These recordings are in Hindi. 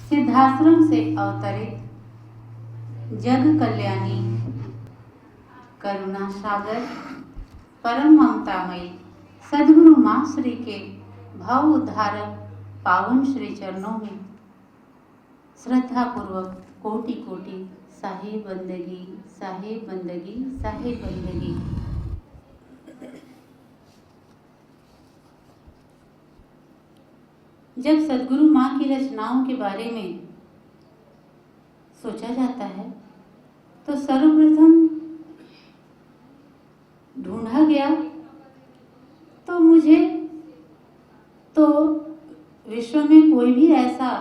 सिद्धाश्रम से अवतरित जग कल्याणी करुणा सागर परम ममतामयी सद्गुरु माँ श्री के भाव उद्धारक पावन श्री चरणों में श्रद्धा पूर्वक कोटि कोटि साहिब बंदगी, साहिब बंदगी, साहिब बंदगी। जब सद्गुरु माँ की रचनाओं के बारे में सोचा जाता है तो सर्वप्रथम ढूंढा गया तो मुझे तो विश्व में कोई भी ऐसा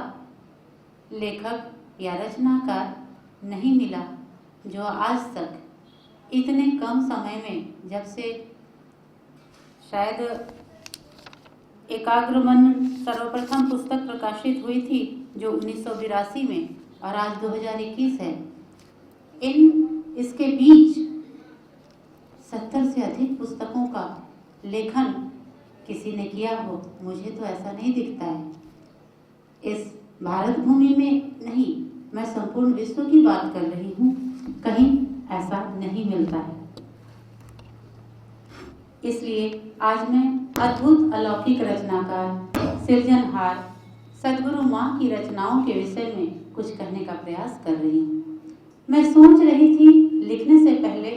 लेखक या रचनाकार नहीं मिला जो आज तक इतने कम समय में, जब से शायद एकाग्र मन सर्वप्रथम पुस्तक प्रकाशित हुई थी जो 1982 में, और आज 2021 है, इसके बीच 70 से अधिक पुस्तकों का लेखन किसी ने किया हो, मुझे तो ऐसा नहीं दिखता है। इस भारत भूमि में नहीं, मैं संपूर्ण विश्व की बात कर रही हूँ, कहीं ऐसा नहीं मिलता है। इसलिए आज मैं अद्भुत अलौकिक रचनाकार, सृजनहार सद्गुरु माँ की रचनाओं के विषय में कुछ कहने का प्रयास कर रही हूँ। मैं सोच रही थी लिखने से पहले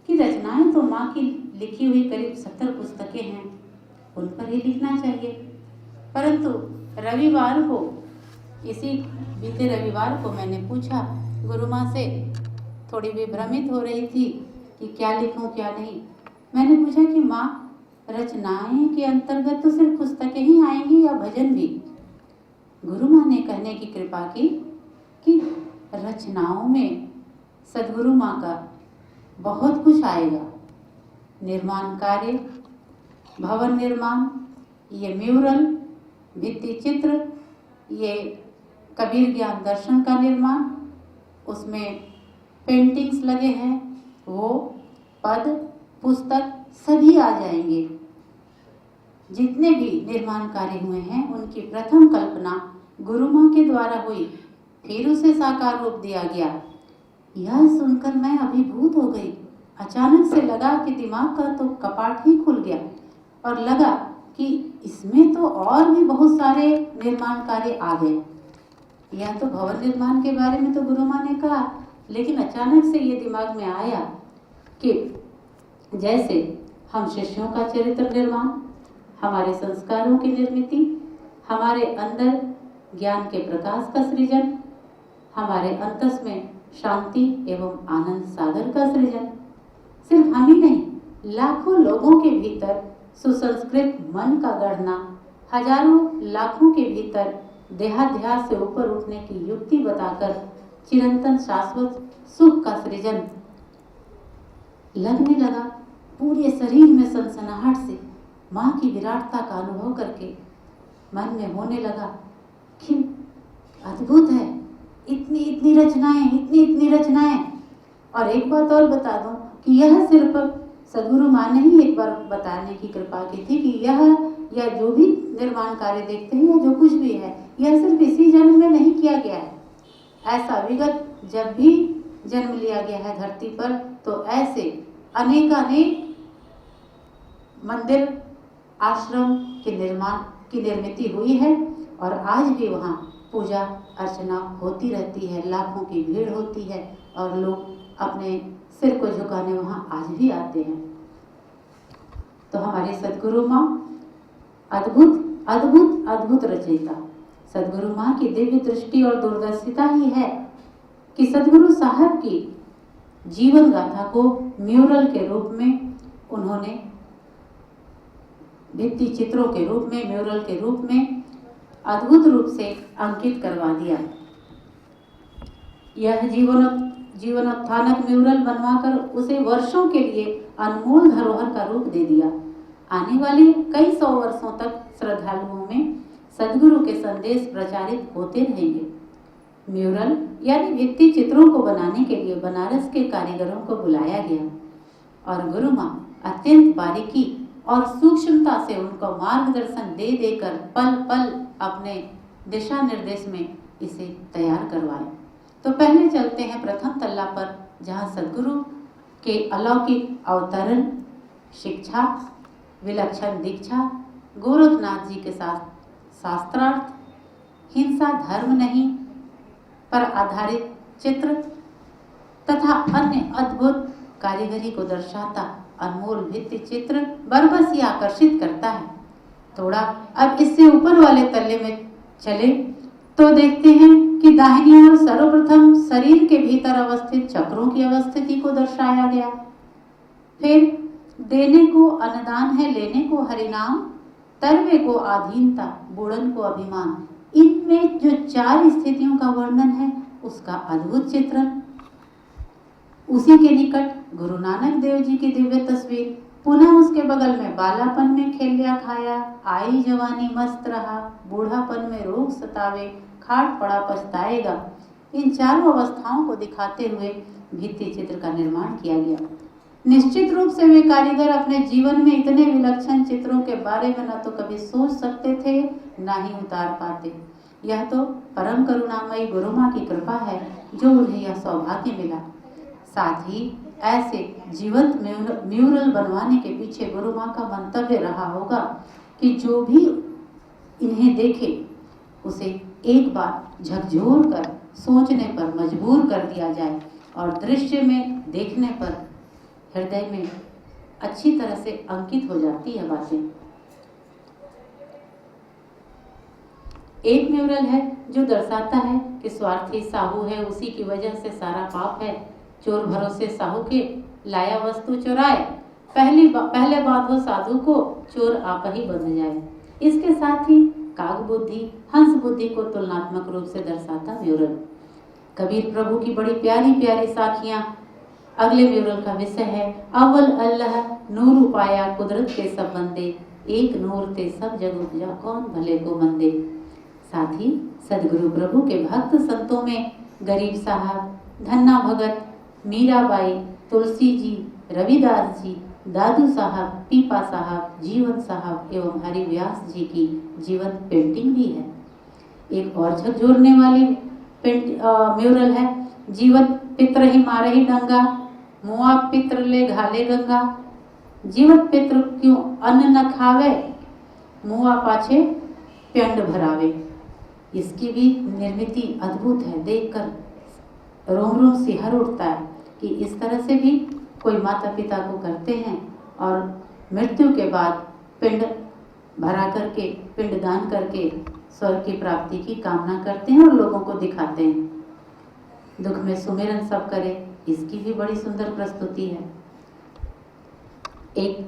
कि रचनाएं तो माँ की लिखी हुई करीब 70 पुस्तकें हैं, उन पर ही लिखना चाहिए, परंतु रविवार को, इसी बीते रविवार को मैंने पूछा गुरु माँ से, थोड़ी विभ्रमित हो रही थी कि क्या लिखूं क्या नहीं। मैंने पूछा कि माँ, रचनाएं के अंतर्गत तो सिर्फ पुस्तकें ही आएंगी या भजन भी? गुरु माँ ने कहने की कृपा की कि रचनाओं में सद्गुरु माँ का बहुत कुछ आएगा। निर्माण कार्य, भवन निर्माण, ये म्यूरल, भित्ति चित्र, ये कबीर ज्ञान दर्शन का निर्माण, उसमें पेंटिंग्स लगे हैं, वो पद, पुस्तक सभी आ जाएंगे। जितने भी निर्माण कार्य हुए हैं उनकी प्रथम कल्पना गुरु माँ के द्वारा हुई, फिर उसे साकार रूप दिया गया। यह सुनकर मैं अभिभूत हो गई। अचानक से लगा कि दिमाग का तो कपाट ही खुल गया और लगा कि इसमें तो और भी बहुत सारे निर्माण कार्य आ गए। यह तो भवन निर्माण के बारे में तो गुरु माँ ने कहा, लेकिन अचानक से ये दिमाग में आया कि जैसे हम शिष्यों का चरित्र निर्माण, हमारे संस्कारों की निर्मिति, हमारे अंदर ज्ञान के प्रकाश का सृजन, हमारे अंतस में शांति एवं आनंद सागर का सृजन, सिर्फ हम ही नहीं, लाखों लोगों के भीतर सुसंस्कृत मन का गढ़ना, हजारों लाखों के भीतर देहाध्यास से ऊपर उठने की युक्ति बताकर चिरंतन शाश्वत सुख का सृजन। लगने लगा पूरे शरीर में सनसनाहट से माँ की विराटता का अनुभव करके मन में होने लगा कि अद्भुत है, इतनी इतनी रचनाएं, इतनी रचनाएं। और एक बात और बता दूं कि यह सिर्फ सद्गुरु माँ ने ही एक बार बताने की कृपा की थी कि यह या जो भी निर्माण कार्य देखते हैं या जो कुछ भी है, यह सिर्फ इसी जन्म में नहीं किया गया है। ऐसा विगत जब भी जन्म लिया गया है धरती पर, तो ऐसे अनेकानेक मंदिर, आश्रम के निर्माण की निर्मिति हुई है और आज भी वहाँ पूजा अर्चना होती रहती है, लाखों की भीड़ होती है और लोग अपने सिर को झुकाने वहाँ आज भी आते हैं। तो हमारे सद्गुरु माँ अद्भुत अद्भुत अद्भुत रचयिता। सद्गुरु माँ की दिव्य दृष्टि और दूरदर्शिता ही है कि सद्गुरु साहब की जीवन गाथा को म्यूरल के रूप में उन्होंने, भित्ति चित्रों के रूप में, म्यूरल के रूप में अद्भुत रूप से अंकित करवा दिया। यह जीवनोत्थानक म्यूरल बनवाकर उसे वर्षों के लिए अनमोल धरोहर का रूप दे दिया। आने वाले कई 100 वर्षों तक श्रद्धालुओं में सद्गुरु के संदेश प्रचारित होते रहेंगे। म्यूरल यानी भित्ति चित्रों को बनाने के लिए बनारस के कारीगरों को बुलाया गया और गुरु माँ अत्यंत बारीकी और सूक्ष्मता से उनको मार्गदर्शन दे देकर पल पल अपने दिशा निर्देश में इसे तैयार करवाए। तो पहले चलते हैं प्रथम तल्ला पर, जहाँ सदगुरु के अलौकिक अवतरण, शिक्षा, विलक्षण दीक्षा, गोरखनाथ जी के साथ शास्त्रार्थ, हिंसा धर्म नहीं पर आधारित चित्र तथा अन्य अद्भुत कारीगरी को दर्शाता अनमोल भित्ति चित्र बरबस ही आकर्षित करता है। थोड़ा अब इससे ऊपर वाले तल्ले में चले तो देखते हैं कि दाहिनी ओर सर्वप्रथम शरीर के भीतर अवस्थित चक्रों की अवस्थिति को दर्शाया गया। फिर देने को अन्नदान है, लेने को हरिनाम, तरवे को आधीनता, बुड़न को अभिमान। इनमें जो 4 स्थितियों का वर्णन है उसका अद्भुत चित्रण। उसी के निकट गुरु नानक देव जी की दिव्य तस्वीर, पुनः उसके बगल में बालापन में खेल लिया खाया, आई जवानी मस्त रहा, बूढ़ापन में रोग सतावे, खाट पड़ा पछताएगा। इन चारों अवस्थाओं को दिखाते हुए भित्ति चित्र का निर्माण किया गया। निश्चित रूप से वे कारीगर अपने जीवन में इतने विलक्षण चित्रों के बारे में न तो कभी सोच सकते थे, न ही उतार पाते। यह तो परम करुणामयी गुरु माँ की कृपा है जो उन्हें यह सौभाग्य मिला। साथ ही ऐसे जीवंत म्यूरल बनवाने के पीछे गुरु माँ का मंतव्य रहा होगा कि जो भी इन्हें देखे उसे एक बार झकझोर कर सोचने पर मजबूर कर दिया जाए और दृश्य में देखने पर हृदय में अच्छी तरह से अंकित हो जाती है बातें। एक म्यूरल है जो दर्शाता है कि स्वार्थी साहू है, उसी की वजह से सारा पाप है। चोर भरोसे साहू के, लाया वस्तु चुराए, पहले बांधो साधु को, चोर आप ही बंध जाए। इसके साथ ही काग बुद्धि, हंस बुद्धि को तुलनात्मक रूप से दर्शाता म्यूरल। कबीर प्रभु की बड़ी प्यारी प्यारी साखियां अगले म्यूरल का विषय है। अव्वल अल्लाह नूर उपाया कुदरत के सब बंदे, एक नूर ते सब जग उपजा कौन भले को मंदे। साथ ही सदगुरु प्रभु के भक्त संतों में गरीब साहब, धन्ना भगत, मीराबाई, तुलसी जी, रविदास जी, दादू साहब, पीपा साहब, जीवन साहब एवं हरिव्यास जी की जीवंत पेंटिंग भी है। एक और झकझोरने वाली म्यूरल है। जीवत पित्र ही मारे ही डंगा, मुआ पित्र ले घाले गंगा। जीवत पित्र क्यों अन्न न खावे, मुआ पाछे प्यंड भरावे। इसकी भी निर्मिति अद्भुत है, देखकर रोम रोम सिहर उठता है कि इस तरह से भी कोई माता पिता को करते हैं और मृत्यु के बाद पिंड भरा करके, पिंड दान करके स्वर्ग की प्राप्ति की कामना करते हैं और लोगों को दिखाते हैं। दुख में सुमिरन सब करे, इसकी भी बड़ी सुंदर प्रस्तुति है। एक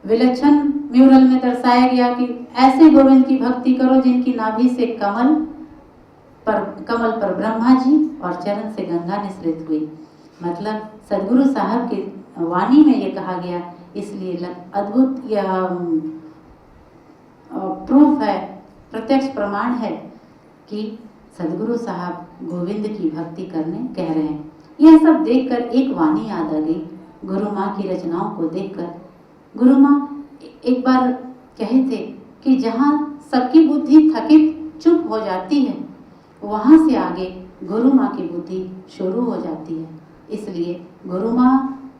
विलक्षण म्यूरल में दर्शाया गया कि ऐसे गोविंद की भक्ति करो जिनकी नाभि से कमल पर ब्रह्मा जी और चरण से गंगा निसृत हुई। मतलब सदगुरु साहब की वाणी में ये कहा गया, इसलिए अद्भुत यह प्रूफ है, प्रत्यक्ष प्रमाण है कि सदगुरु साहब गोविंद की भक्ति करने कह रहे हैं। यह सब देखकर एक वाणी याद आ गई गुरु माँ की रचनाओं को देखकर। गुरु माँ एक बार कहे थे कि जहाँ सबकी बुद्धि थकित चुप हो जाती है, वहाँ से आगे गुरु माँ की बुद्धि शुरू हो जाती है। इसलिए गुरु माँ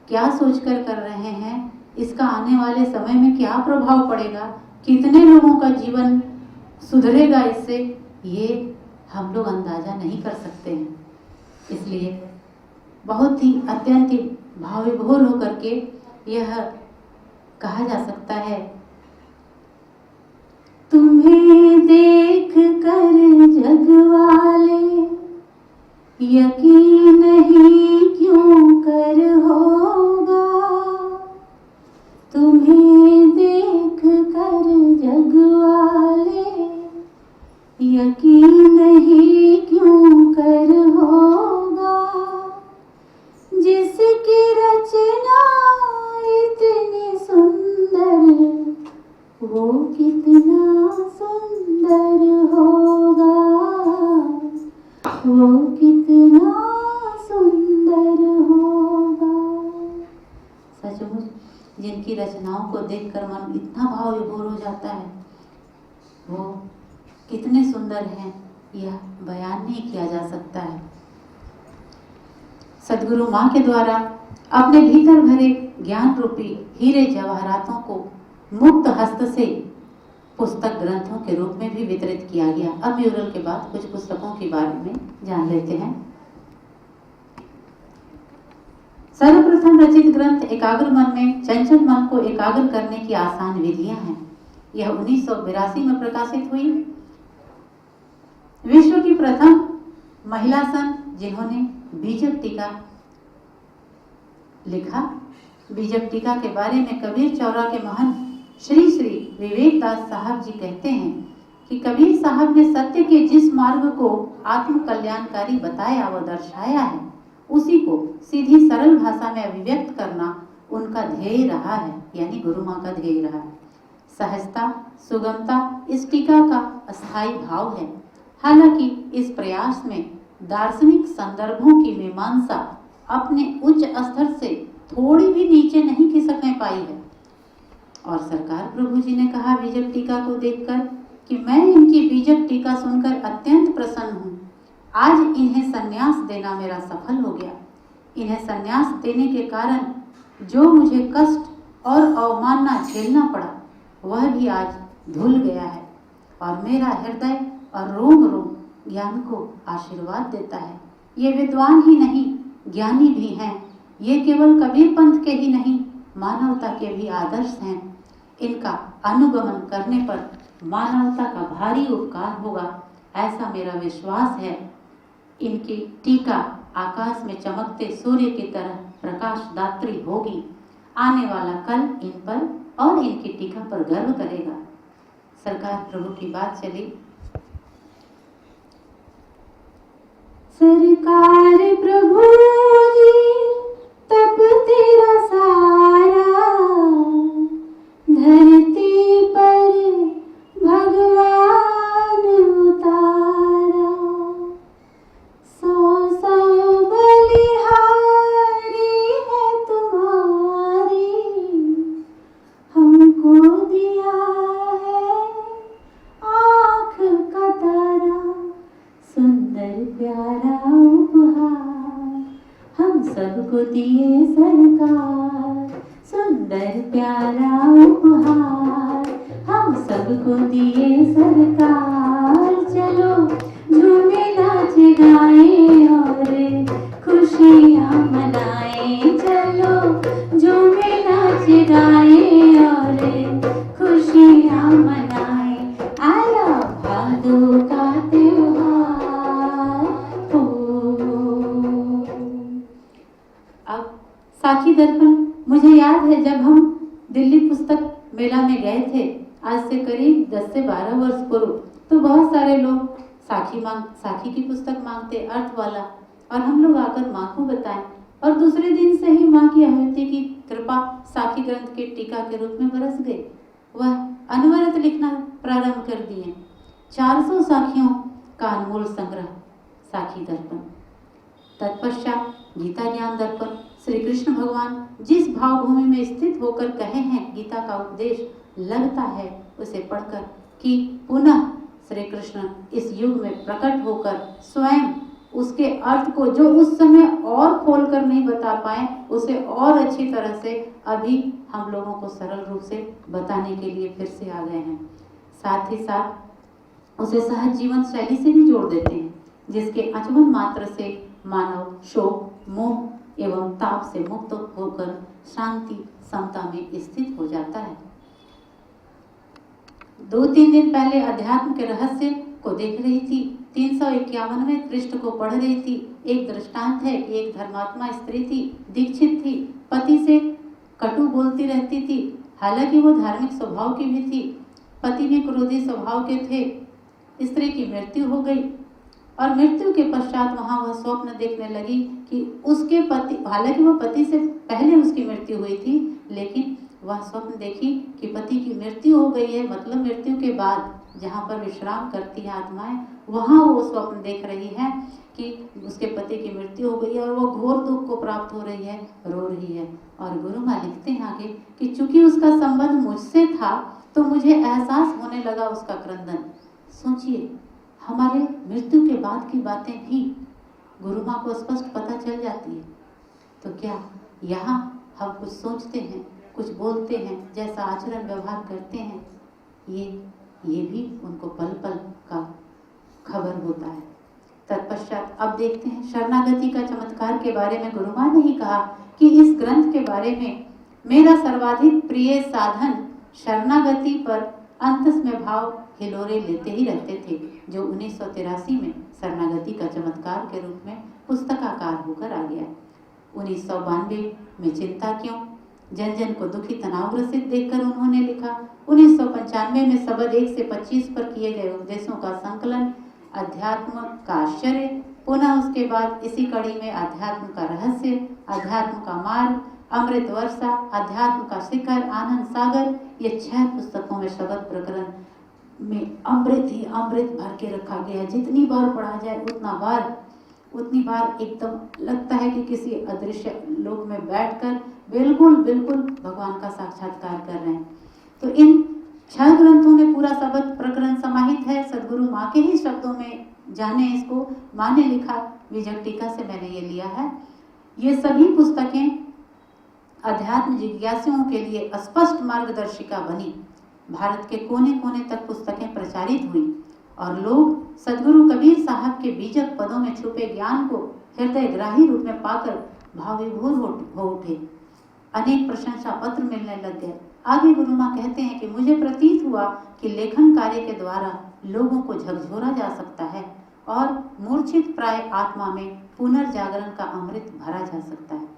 क्या सोचकर कर रहे हैं, इसका आने वाले समय में क्या प्रभाव पड़ेगा, कितने लोगों का जीवन सुधरेगा इससे, ये हम लोग अंदाजा नहीं कर सकते हैं। इसलिए बहुत ही अत्यंत भाव विभोर होकर के यह कहा जा सकता है, तुम्हें देख कर जग वाले यकीन नहीं क्यों कर होगा, तुम्हें देख कर जग वाले यकीन नहीं क्यों कर होगा, जिसकी रचना इतनी सुंदर वो कितना सुंदर होगा, वो कितना सुंदर होगा। सचमुच जिनकी रचनाओं को देखकर मन इतना भाव विभोर हो जाता है, वो कितने सुंदर हैं यह बयान नहीं किया जा सकता है। सद्गुरु माँ के द्वारा अपने भीतर भरे ज्ञान रूपी हीरे जवाहरातों को मुक्त हस्त से पुस्तक ग्रंथों के रूप में भी वितरित किया गया। अब म्यूरल के बाद कुछ पुस्तकों के बारे में जान लेते हैं। सर्वप्रथम रचित ग्रंथ एकाग्र मन में चंचल मन को एकाग्र करने की आसान विधियां हैं। यह 1982 में प्रकाशित हुई। विश्व की प्रथम महिला संत जिन्होंने बीजक टीका लिखा। बीजक टीका के बारे में कबीर चौरा के महंत श्री श्री विवेक दास साहब जी कहते हैं कि कबीर साहब ने सत्य के जिस मार्ग को आत्म कल्याणकारी बताया व दर्शाया है, उसी को सीधी सरल भाषा में अभिव्यक्त करना उनका ध्येय रहा है, यानी गुरु माँ का ध्येय रहा है। सहजता, सुगमता इस टीका का अस्थायी भाव है। हालांकि इस प्रयास में दार्शनिक संदर्भों की मीमांसा अपने उच्च स्तर से थोड़ी भी नीचे नहीं खिसकने पाई है। और सरकार प्रभु जी ने कहा बीजक टीका को देखकर कि मैं इनकी बीजक टीका सुनकर अत्यंत प्रसन्न हूँ। आज इन्हें संन्यास देना मेरा सफल हो गया। इन्हें संन्यास देने के कारण जो मुझे कष्ट और अवमानना झेलना पड़ा, वह भी आज धुल गया है और मेरा हृदय और रोम रोम ज्ञान को आशीर्वाद देता है। ये विद्वान ही नहीं, ज्ञानी भी हैं। ये केवल कबीर पंथ के ही नहीं, मानवता के भी आदर्श हैं। इनका अनुगमन करने पर मानवता का भारी उपकार होगा, ऐसा मेरा विश्वास है। इनकी टीका आकाश में चमकते सूर्य की तरह प्रकाशदात्री होगी। आने वाला कल इन पर और इनकी टीका पर गर्व करेगा। सरकार प्रभु की बात चली। सरकार प्रभु जी तब तेरा सारा धरती पर भगवान उतारा। सौ सौ बलिहारी है तुम्हारी, हमको दिया है आँख का तारा। सुंदर प्यारा उपहार हम सबको दिए सरकार। सुंदर प्यारा उपहार हम सबको दिए सरकार। चलो झूमे नाच गाए और खुशियाँ मनाए। चलो झूमे नाच गाए और खुशियाँ मनाए। आया भादों का त्योहार हो। अब साखी दर्पण मुझे याद है जब हम दिल्ली पुस्तक मेला में गए थे, आज से करीब 10 से 12 वर्ष पूर्व, तो बहुत सारे लोग साखी की पुस्तक मांगते, अर्थ वाला, और हम लोग आकर माँ को बताएं और दूसरे दिन से ही माँ की आहुति की कृपा साखी ग्रंथ के टीका के रूप में बरस गई। वह अनवरत लिखना प्रारंभ कर दिए। 400 साखियों का अनमोल संग्रह साखी दर्पण। तत्पश्चात गीता ज्ञान दर्पण। श्री कृष्ण भगवान जिस भावभूमि में स्थित होकर कहे हैं गीता का उपदेश, लगता है उसे पढ़कर कि पुनः श्री कृष्ण इस युग में प्रकट होकर स्वयं उसके अर्थ को जो उस समय और खोलकर नहीं बता पाए, उसे और अच्छी तरह से अभी हम लोगों को सरल रूप से बताने के लिए फिर से आ गए हैं। साथ ही साथ उसे सहज जीवन शैली से भी जोड़ देते हैं, जिसके आचमन मात्र से मानव शोक, मोह एवं ताप से मुक्त होकर शांति समता में स्थित हो जाता है। 2-3 दिन पहले अध्यात्म के रहस्य को देख रही थी, 351वें पृष्ठ को पढ़ रही थी। एक दृष्टांत है कि एक धर्मात्मा स्त्री थी, दीक्षित थी, पति से कटु बोलती रहती थी। हालांकि वो धार्मिक स्वभाव की भी थी, पति भी क्रोधी स्वभाव के थे। स्त्री की मृत्यु हो गई और मृत्यु के पश्चात वहाँ वह स्वप्न देखने लगी कि उसके पति, हालांकि वो पति से पहले उसकी मृत्यु हुई थी, लेकिन वह स्वप्न देखी कि पति की मृत्यु हो गई है। मतलब मृत्यु के बाद जहाँ पर विश्राम करती है आत्माएं, वहाँ वो स्वप्न देख रही है कि उसके पति की मृत्यु हो गई है और वो घोर दुख को प्राप्त हो रही है, रो रही है। और गुरु माँ लिखते हैं आगे कि चूंकि उसका संबंध मुझसे था तो मुझे एहसास होने लगा उसका क्रंदन। सोचिए, हमारे मृत्यु के बाद की बातें भी गुरु माँ को स्पष्ट पता चल जाती है। तो क्या यहाँ हम कुछ सोचते हैं, कुछ बोलते हैं, जैसा आचरण व्यवहार करते हैं, ये भी उनको पल पल का खबर होता है। तत्पश्चात अब देखते हैं शरणागति का चमत्कार के बारे में गुरु माँ ने ही कहा कि इस ग्रंथ के बारे में मेरा सर्वाधिक प्रिय साधन शरणागति पर अंतस में भाव हिलोरे लेते ही रहते थे, जो 1983 में शरणागति का चमत्कार के रूप में पुस्तकाकार होकर आ गया। 1992 में चिंता क्यों, जन जन को दुखी तनावग्रसित देखकर उन्होंने लिखा। 1995 में सबद 1 से 25 पर किए गए उपदेशों का संकलन अध्यात्म का आश्चर्य, पुनः उसके बाद इसी कड़ी में अध्यात्म का रहस्य, अध्यात्म का मार्ग, अमृत वर्षा, अध्यात्म का शिखर, आनंद सागर, ये 6 पुस्तकों में शबद प्रकरण में अमृत ही अमृत भर के रखा गया है। जितनी बार पढ़ा जाए उतनी बार एकदम लगता है कि किसी अदृश्य लोक में बैठकर बिल्कुल भगवान का साक्षात्कार कर रहे हैं। तो इन 6 ग्रंथों में पूरा शबद प्रकरण समाहित है। सदगुरु माँ के ही शब्दों में जाने इसको माँ ने लिखा, विजक टीका से मैंने ये लिया है। ये सभी पुस्तकें अध्यात्म जिज्ञासुओं के लिए स्पष्ट मार्गदर्शिका बनी। भारत के कोने कोने तक पुस्तकें प्रचारित हुई और लोग सदगुरु कबीर साहब के बीजक पदों में छुपे ज्ञान को हृदय ग्राही रूप में पाकर भावविभोर हो उठे। अनेक प्रशंसा पत्र मिलने लग गए। आगे गुरु माँ कहते हैं कि मुझे प्रतीत हुआ कि लेखन कार्य के द्वारा लोगों को झकझोरा जा सकता है और मूर्छित प्राय आत्मा में पुनर्जागरण का अमृत भरा जा सकता है।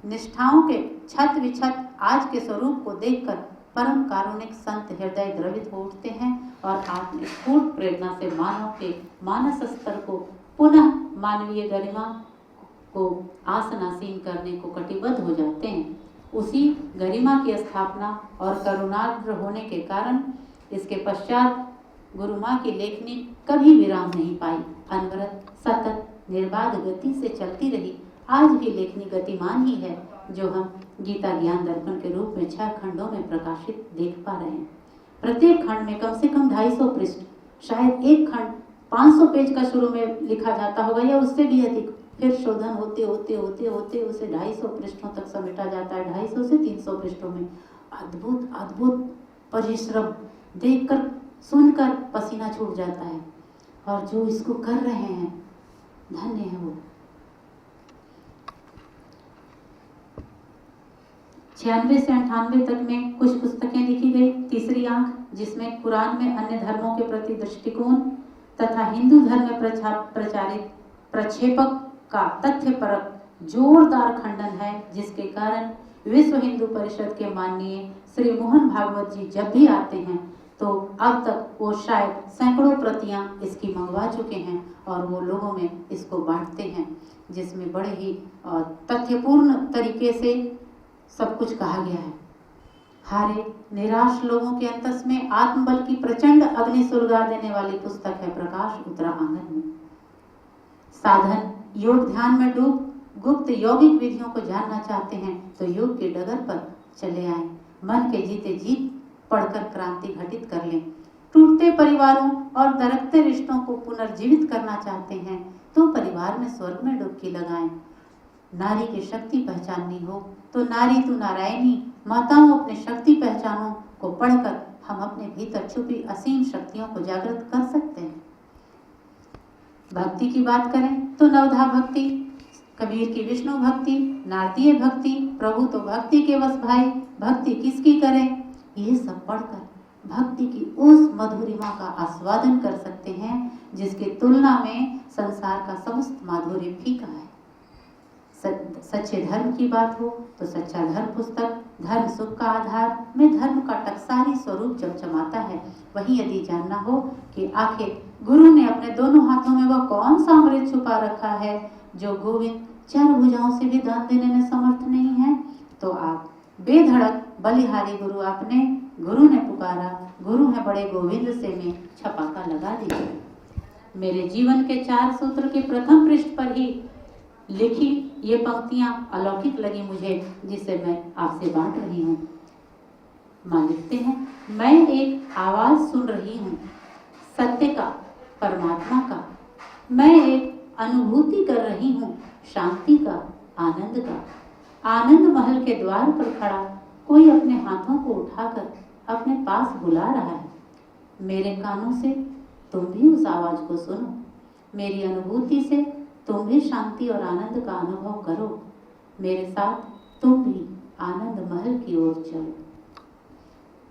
निष्ठाओं के छत विछत आज के स्वरूप को देखकर परम कारुणिक संत हृदय द्रवित हो उठते हैं और आत्मस्फूर्त प्रेरणा से मानव के मानस स्तर को पुनः मानवीय गरिमा को आसनासीन करने को कटिबद्ध हो जाते हैं। उसी गरिमा की स्थापना और करुणार्द्र होने के कारण इसके पश्चात गुरु माँ की लेखनी कभी विराम नहीं पाई, अनवरत सतत निर्बाध गति से चलती रही। आज भी लेखनी गतिमान ही है, जो हम गीता ज्ञान दर्पण के रूप में 6 खंडों में प्रकाशित देख पा रहे हैं। प्रत्येक खंड में कम से कम 250 पृष्ठ, शायद एक खंड 500 पेज का शुरू में लिखा जाता होगा या उससे भी अधिक, फिर शोधन होते होते उसे 250 पृष्ठों तक समेटा जाता है। 250 से 300 पृष्ठों में अद्भुत परिश्रम देखकर सुनकर पसीना छूट जाता है। और जो इसको कर रहे हैं धन्य है वो। 96 से 98 तक में कुछ पुस्तकें लिखी गई। तीसरी आंख, जिसमें कुरान में अन्य धर्मों के प्रति दृष्टिकोण तथा हिंदू धर्म में प्रचारित प्रक्षेपक का तथ्यपरक जोरदार खंडन है, जिसके कारण विश्व हिंदू परिषद के माननीय श्री मोहन भागवत जी जब भी आते हैं तो अब तक वो शायद सैकड़ों प्रतियां इसकी मंगवा चुके हैं और वो लोगों में इसको बांटते हैं, जिसमें बड़े ही तथ्यपूर्ण तरीके से सब कुछ कहा गया है। हारे निराश लोगों के अंतस में आत्मबल की प्रचंड अग्नि सुलगा देने वाली पुस्तक है प्रकाश उतरा आंगन में। साधन योग ध्यान में डूब गुप्त यौगिक विधियों को जानना चाहते हैं तो योग की डगर पर चले आए। मन के जीते जीत पढ़कर क्रांति घटित कर लें। टूटते परिवारों और दरकते रिश्तों को पुनर्जीवित करना चाहते हैं तो परिवार में स्वर्ग में डुबकी लगाएं। नारी की शक्ति पहचाननी हो तो नारी तू नारायणी माताओं अपने शक्ति पहचानों को पढ़कर हम अपने भीतर छुपी असीम शक्तियों को जागृत कर सकते हैं। भक्ति की बात करें तो नवधा भक्ति, कबीर की विष्णु भक्ति, नारदीय भक्ति, प्रभु तो भक्ति के वश भाई, भक्ति किसकी करें, ये सब पढ़कर भक्ति की उस मधुरिमा का आस्वादन कर सकते हैं जिसकी तुलना में संसार का समस्त माधुर्य फीका है। सच्चे धर्म की बात हो तो सच्चा धर्म पुस्तक धर्म सुख का आधार में धर्म का टकसारी स्वरूप चमचमाता है। वहीं यदि जानना हो कि आखिर गुरु ने अपने दोनों हाथों में वह कौन सा अमृत छुपा रखा है जो गोविंद 4 भुजाओं से भी दान देने में समर्थ नहीं है, तो आप बेधड़क बलिहारी गुरु आपने, गुरु ने पुकारा, गुरु है बड़े गोविंद से में छपाका लगा दीजिए। मेरे जीवन के 4 सूत्र के प्रथम पृष्ठ पर ही लिखी ये पंक्तियां अलौकिक लगी मुझे, जिसे मैं आपसे बांट रही हूँ। माँ लिखते हैं, मैं एक आवाज सुन रही हूँ, सत्य का, परमात्मा का। मैं एक अनुभूति कर रही हूँ शांति का, आनंद का। आनंद महल के द्वार पर खड़ा कोई अपने हाथों को उठाकर अपने पास बुला रहा है। मेरे कानों से तुम भी उस आवाज को सुनो, मेरी अनुभूति से तुम भी शांति और आनंद का अनुभव करो। मेरे साथ तुम भी आनंद महल की ओर चलो।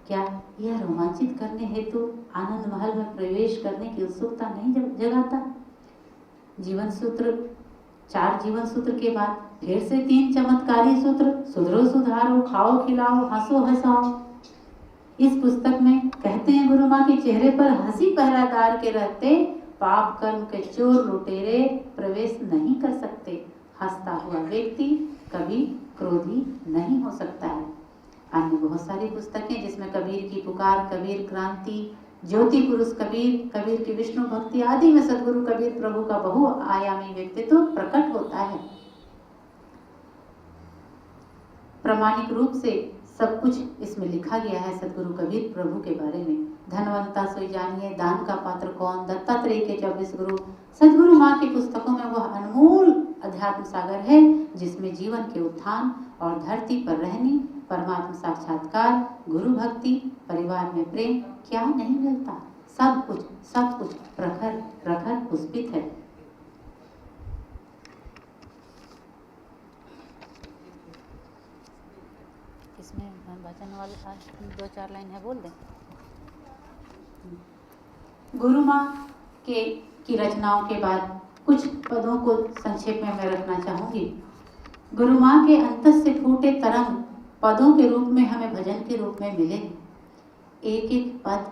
क्या यह रोमांचित करने हेतु आनंद महल में प्रवेश करने की उत्सुकता नहीं जगाता? जीवन सूत्र, 4 जीवन सूत्र के बाद फिर से 3 चमत्कारी सूत्र, सुधरो सुधारो, खाओ खिलाओ, हंसो हंसाओ। इस पुस्तक में कहते हैं गुरु माँ के चेहरे पर हंसी पहरादार के रहते पाप कर्म के चोर लुटेरे प्रवेश नहीं कर सकते। हंसता हुआ व्यक्ति कभी क्रोधी नहीं हो सकता है। अन्य बहुत सारी पुस्तकें जिसमें कबीर की पुकार, कबीर क्रांति, ज्योति पुरुष कबीर, कबीर की विष्णु भक्ति आदि में सदगुरु कबीर प्रभु का बहुआयामी व्यक्तित्व प्रकट होता है। प्रामाणिक रूप से सब कुछ इसमें लिखा गया है सदगुरु कबीर प्रभु के बारे में। धनवंता सोई जानिए, दान का पात्र कौन, दत्तात्रेय के 24 गुरु। सदगुरु माँ की पुस्तकों में वह अनमोल अध्यात्म सागर है जिसमें जीवन के उत्थान और धरती पर रहनी, परमात्मा साक्षात्कार, गुरु भक्ति, परिवार में प्रेम क्या नहीं मिलता। सब कुछ प्रखर प्रखर पुष्पित है। इसमें वचन वाले 2-4 लाइन है, बोल दें। गुरु माँ की रचनाओं के बाद कुछ पदों को संक्षेप में मैं रखना चाहूंगी। गुरु माँ के अंतस से फूटे तरंग पदों के रूप में हमें भजन के रूप में मिले। एक एक पद,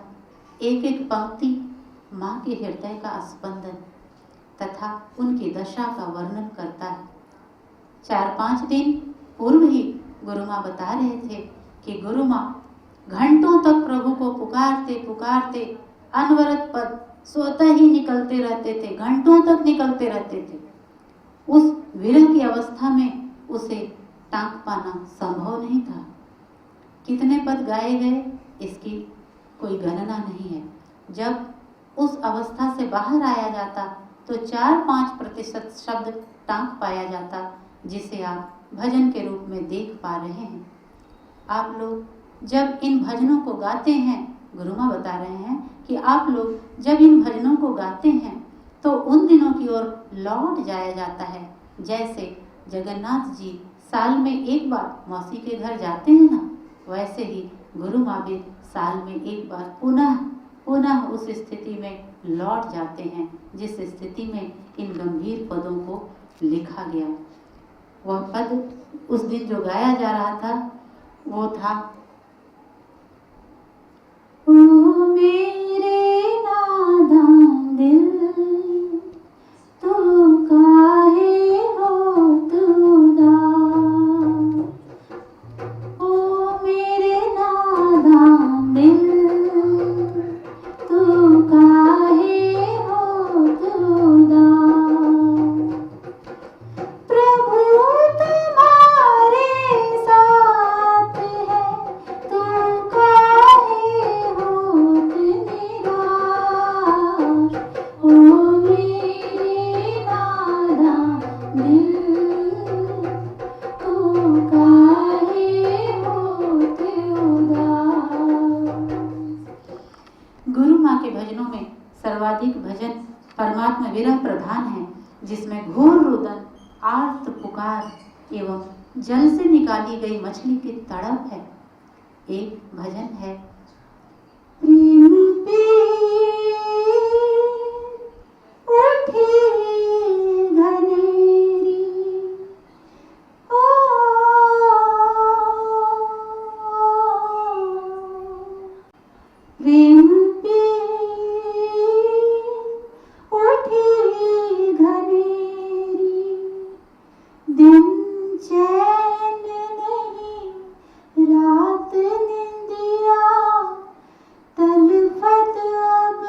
एक एक पंक्ति माँ के हृदय का स्पंदन तथा उनकी दशा का वर्णन करता है। 4-5 दिन पूर्व ही गुरु माँ बता रहे थे कि गुरु माँ घंटों तक प्रभु को पुकारते पुकारते अनवरत पद स्वतः ही निकलते रहते थे, घंटों तक निकलते रहते थे। उस विरह की अवस्था में उसे टांक पाना संभव नहीं था। कितने पद गाए गए इसकी कोई गणना नहीं है। जब उस अवस्था से बाहर आया जाता तो 4-5% शब्द टांक पाया जाता, जिसे आप भजन के रूप में देख पा रहे हैं। आप लोग जब इन भजनों को गाते हैं, गुरु माँ बता रहे हैं कि आप लोग जब इन भजनों को गाते हैं तो उन दिनों की ओर लौट जाया जाता है जैसे जगन्नाथ जी साल में एक बार मौसी के घर जाते हैं ना, वैसे ही गुरु माँ भी साल में एक बार पुनः उस स्थिति में लौट जाते हैं जिस स्थिति में इन गंभीर पदों को लिखा गया। वह पद उस दिन जो गाया जा रहा था वो था, ओ मेरे नादान दिल तू काहे होत उदास, ओ मेरे नादान दिल तू काहे होत उदास, प्रभु तुम्हारे साथ है तू काहे होत निराश, ओ मेरे नादान दिल तू काहे होत उदास। गुरु माँ के भजनों में सर्वाधिक भजन परमात्मा विरह प्रधान है, जिसमें घोर रुदन, आर्त पुकार एवं जल से निकाली गई मछली की तड़प है। एक भजन है, प्रेम पे उठी घनेरी, ओ प्रेम पे उठी घनेरी, दिन चैन नहीं रात निंदिया, तलफत अब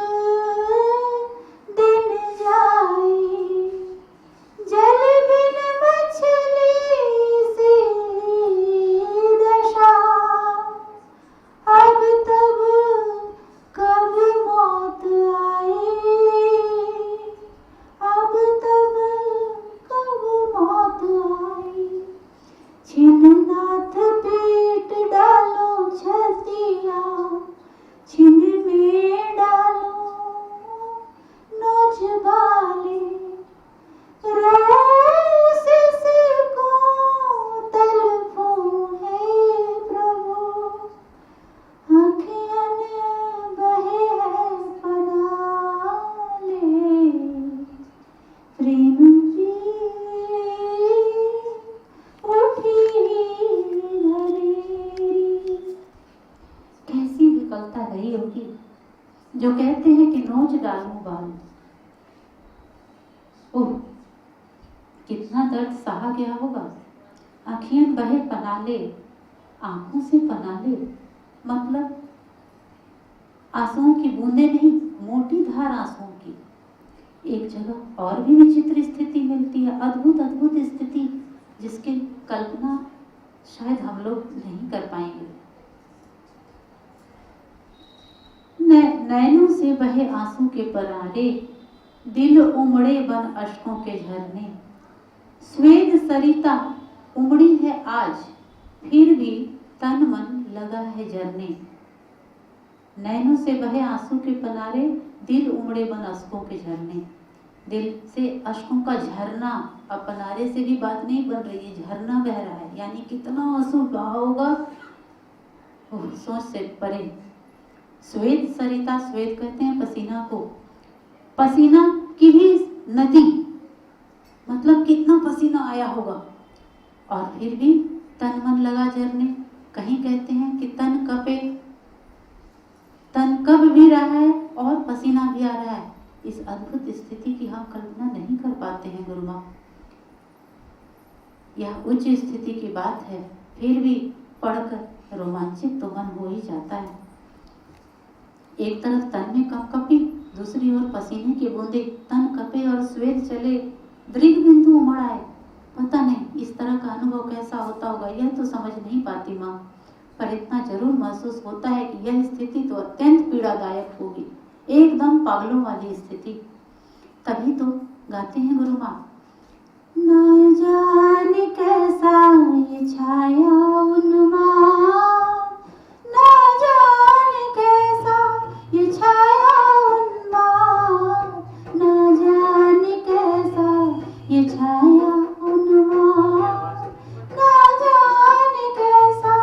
जो कहते हैं कि नोच डालूं बाल। ओह, कितना दर्द सहा गया होगा। आँखें बहे पनाले, आंखों से पनाले, मतलब आंसुओं की बूंदे नहीं, मोटी धार आंसुओं की। एक जगह और भी विचित्र स्थिति मिलती है, अद्भुत अद्भुत स्थिति, जिसकी कल्पना शायद हम लोग नहीं कर पाएंगे। नैनों से बहे आंसू के परारे, दिल उमड़े बन अश्कों के झरने। स्वेद सरिता उमड़ी है आज, फिर भी तन मन लगा है जरने। नैनों से बहे आंसू के पनारे, दिल उमड़े बन अश्कों के झरने। दिल से अश्कों का झरना, अब पनारे से भी बात नहीं बन रही है, झरना बह रहा है, यानी कितना आंसू बहा होगा, सोच से परे। श्वेत सरिता, श्वेत कहते हैं पसीना को, पसीना की भी नदी, मतलब कितना पसीना आया होगा, और फिर भी तन मन लगा जरने। कहीं कहते हैं कि तन कपे, तन कब भी रहा है और पसीना भी आ रहा है। इस अद्भुत स्थिति की हम कल्पना नहीं कर पाते हैं गुरु माँ। यह उच्च स्थिति की बात है, फिर भी पढ़कर रोमांचित तो मन हो ही जाता है। एक तरफ तन में कपकपी, दूसरी ओर पसीने की बूंदे, तन कपे और श्वेत चले, दृग बिंदु उमड़ आए। पता नहीं इस तरह का अनुभव कैसा होता होगा, यह तो समझ नहीं पाती माँ, पर इतना जरूर महसूस होता है कि यह स्थिति तो अत्यंत पीड़ादायक होगी, एकदम पागलों वाली स्थिति। तभी तो गाते हैं गुरु माँ, न जाने कैसा ये छाया उन्माद, न जाने कैसा ये छाया उन्माद, न जाने कैसा ये छाया उन्माद, न जाने कैसा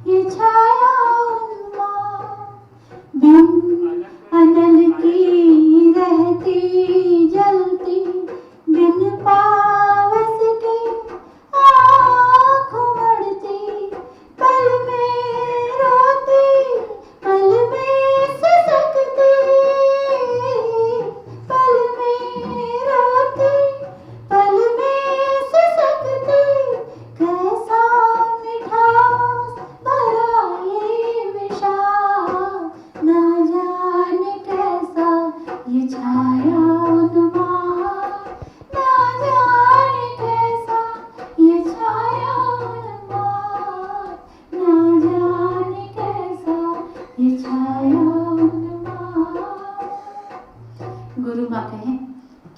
ये छाया उन्माद। बिन अनल की रहती जलती, बिन पावस के आँख उमड़ती, पल में रोती, पल में सिसकती, पल में रोती, पल में सिसकती। कैसा मिठास भरा ये विषाद, न जाने कैसा ये छाया उन्माद, न जाने कैसा ये छाया उन्माद, न जाने कैसा ये छाया उन्माद। गुरु माँ कहें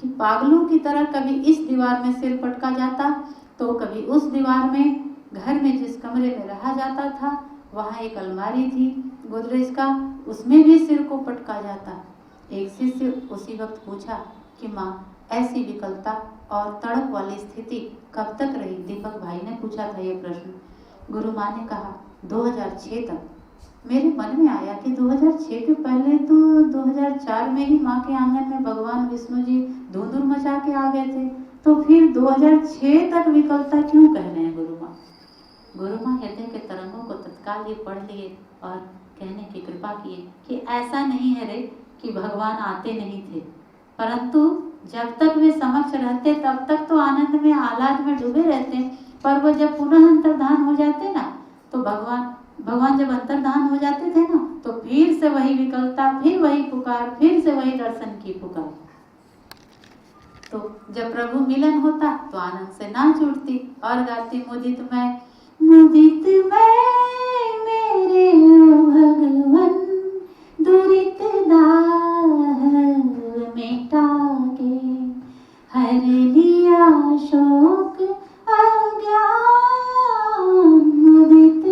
कि पागलों की तरह कभी इस दीवार में सिर पटका जाता, तो कभी उस दीवार में, घर में जिस कमरे में रहा जाता था, वहाँ एक अलमारी थी गोदरेज का, उसमें भी सिर को पटका जाता। एक शिष्य उसी वक्त पूछा कि माँ, ऐसी विकलता और तड़प वाली स्थिति कब तक रही? दीपक भाई ने पूछा था ये प्रश्न। गुरु माँ ने कहा 2006 तक। मेरे मन में आया कि 2006 के पहले तो 2004 में ही माँ के आंगन में भगवान विष्णु जी धूंधुर मचा के आ गए थे, तो फिर 2006 तक विकलता क्यों कह रहे हैं गुरु माँ? गुरु माँ हृदय के तरंगों को तत्काल ही पढ़ लिए और कहने की कृपा किए कि ऐसा नहीं है रे कि भगवान आते नहीं थे, परंतु जब तक वे समक्ष रहते तब तक तो आनंद में, आह्लाद में डूबे रहते, पर वो जब पुनः अंतर्धान हो जाते ना, तो भगवान जब अंतर्धान हो जाते थे ना, तो फिर से वही विकलता, फिर वही पुकार, फिर से वही दर्शन की पुकार। तो जब प्रभु मिलन होता तो आनंद से नाच उठती और गाती, मुदित मैं मेरे भगवन, दुरित दाह मिटा के, हर लिया शोक अज्ञान, मुदित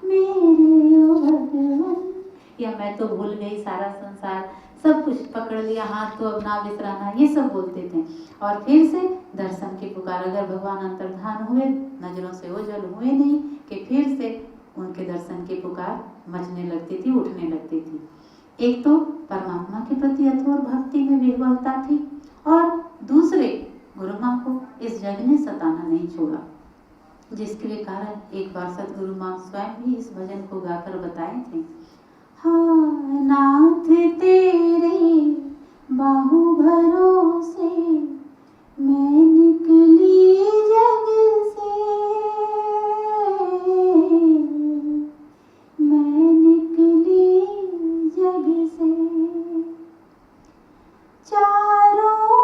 मेरे भगवन। या मैं तो भूल गई सारा संसार, सब कुछ पकड़ लिया, हाथ तो अब ना विसराना, ये सब बोलते थे। और फिर से दर्शन की पुकार, अगर भगवान अंतर्धान हुए, नजरों से ओझल हुए नहीं, कि फिर से उनके दर्शन की पुकार मचने लगती थी, उठने लगती थी। एक तो परमात्मा के प्रति अथोर भक्ति में विह्वलता थी, और दूसरे गुरु माँ को इस जग ने सताना नहीं छोड़ा, जिसके कारण एक बार सदगुरु माँ स्वयं भी इस भजन को गाकर बताए थे, हाँ नाथ तेरे बाहु भरोसे मैं निकली जग से, मैं निकली जग से। चारों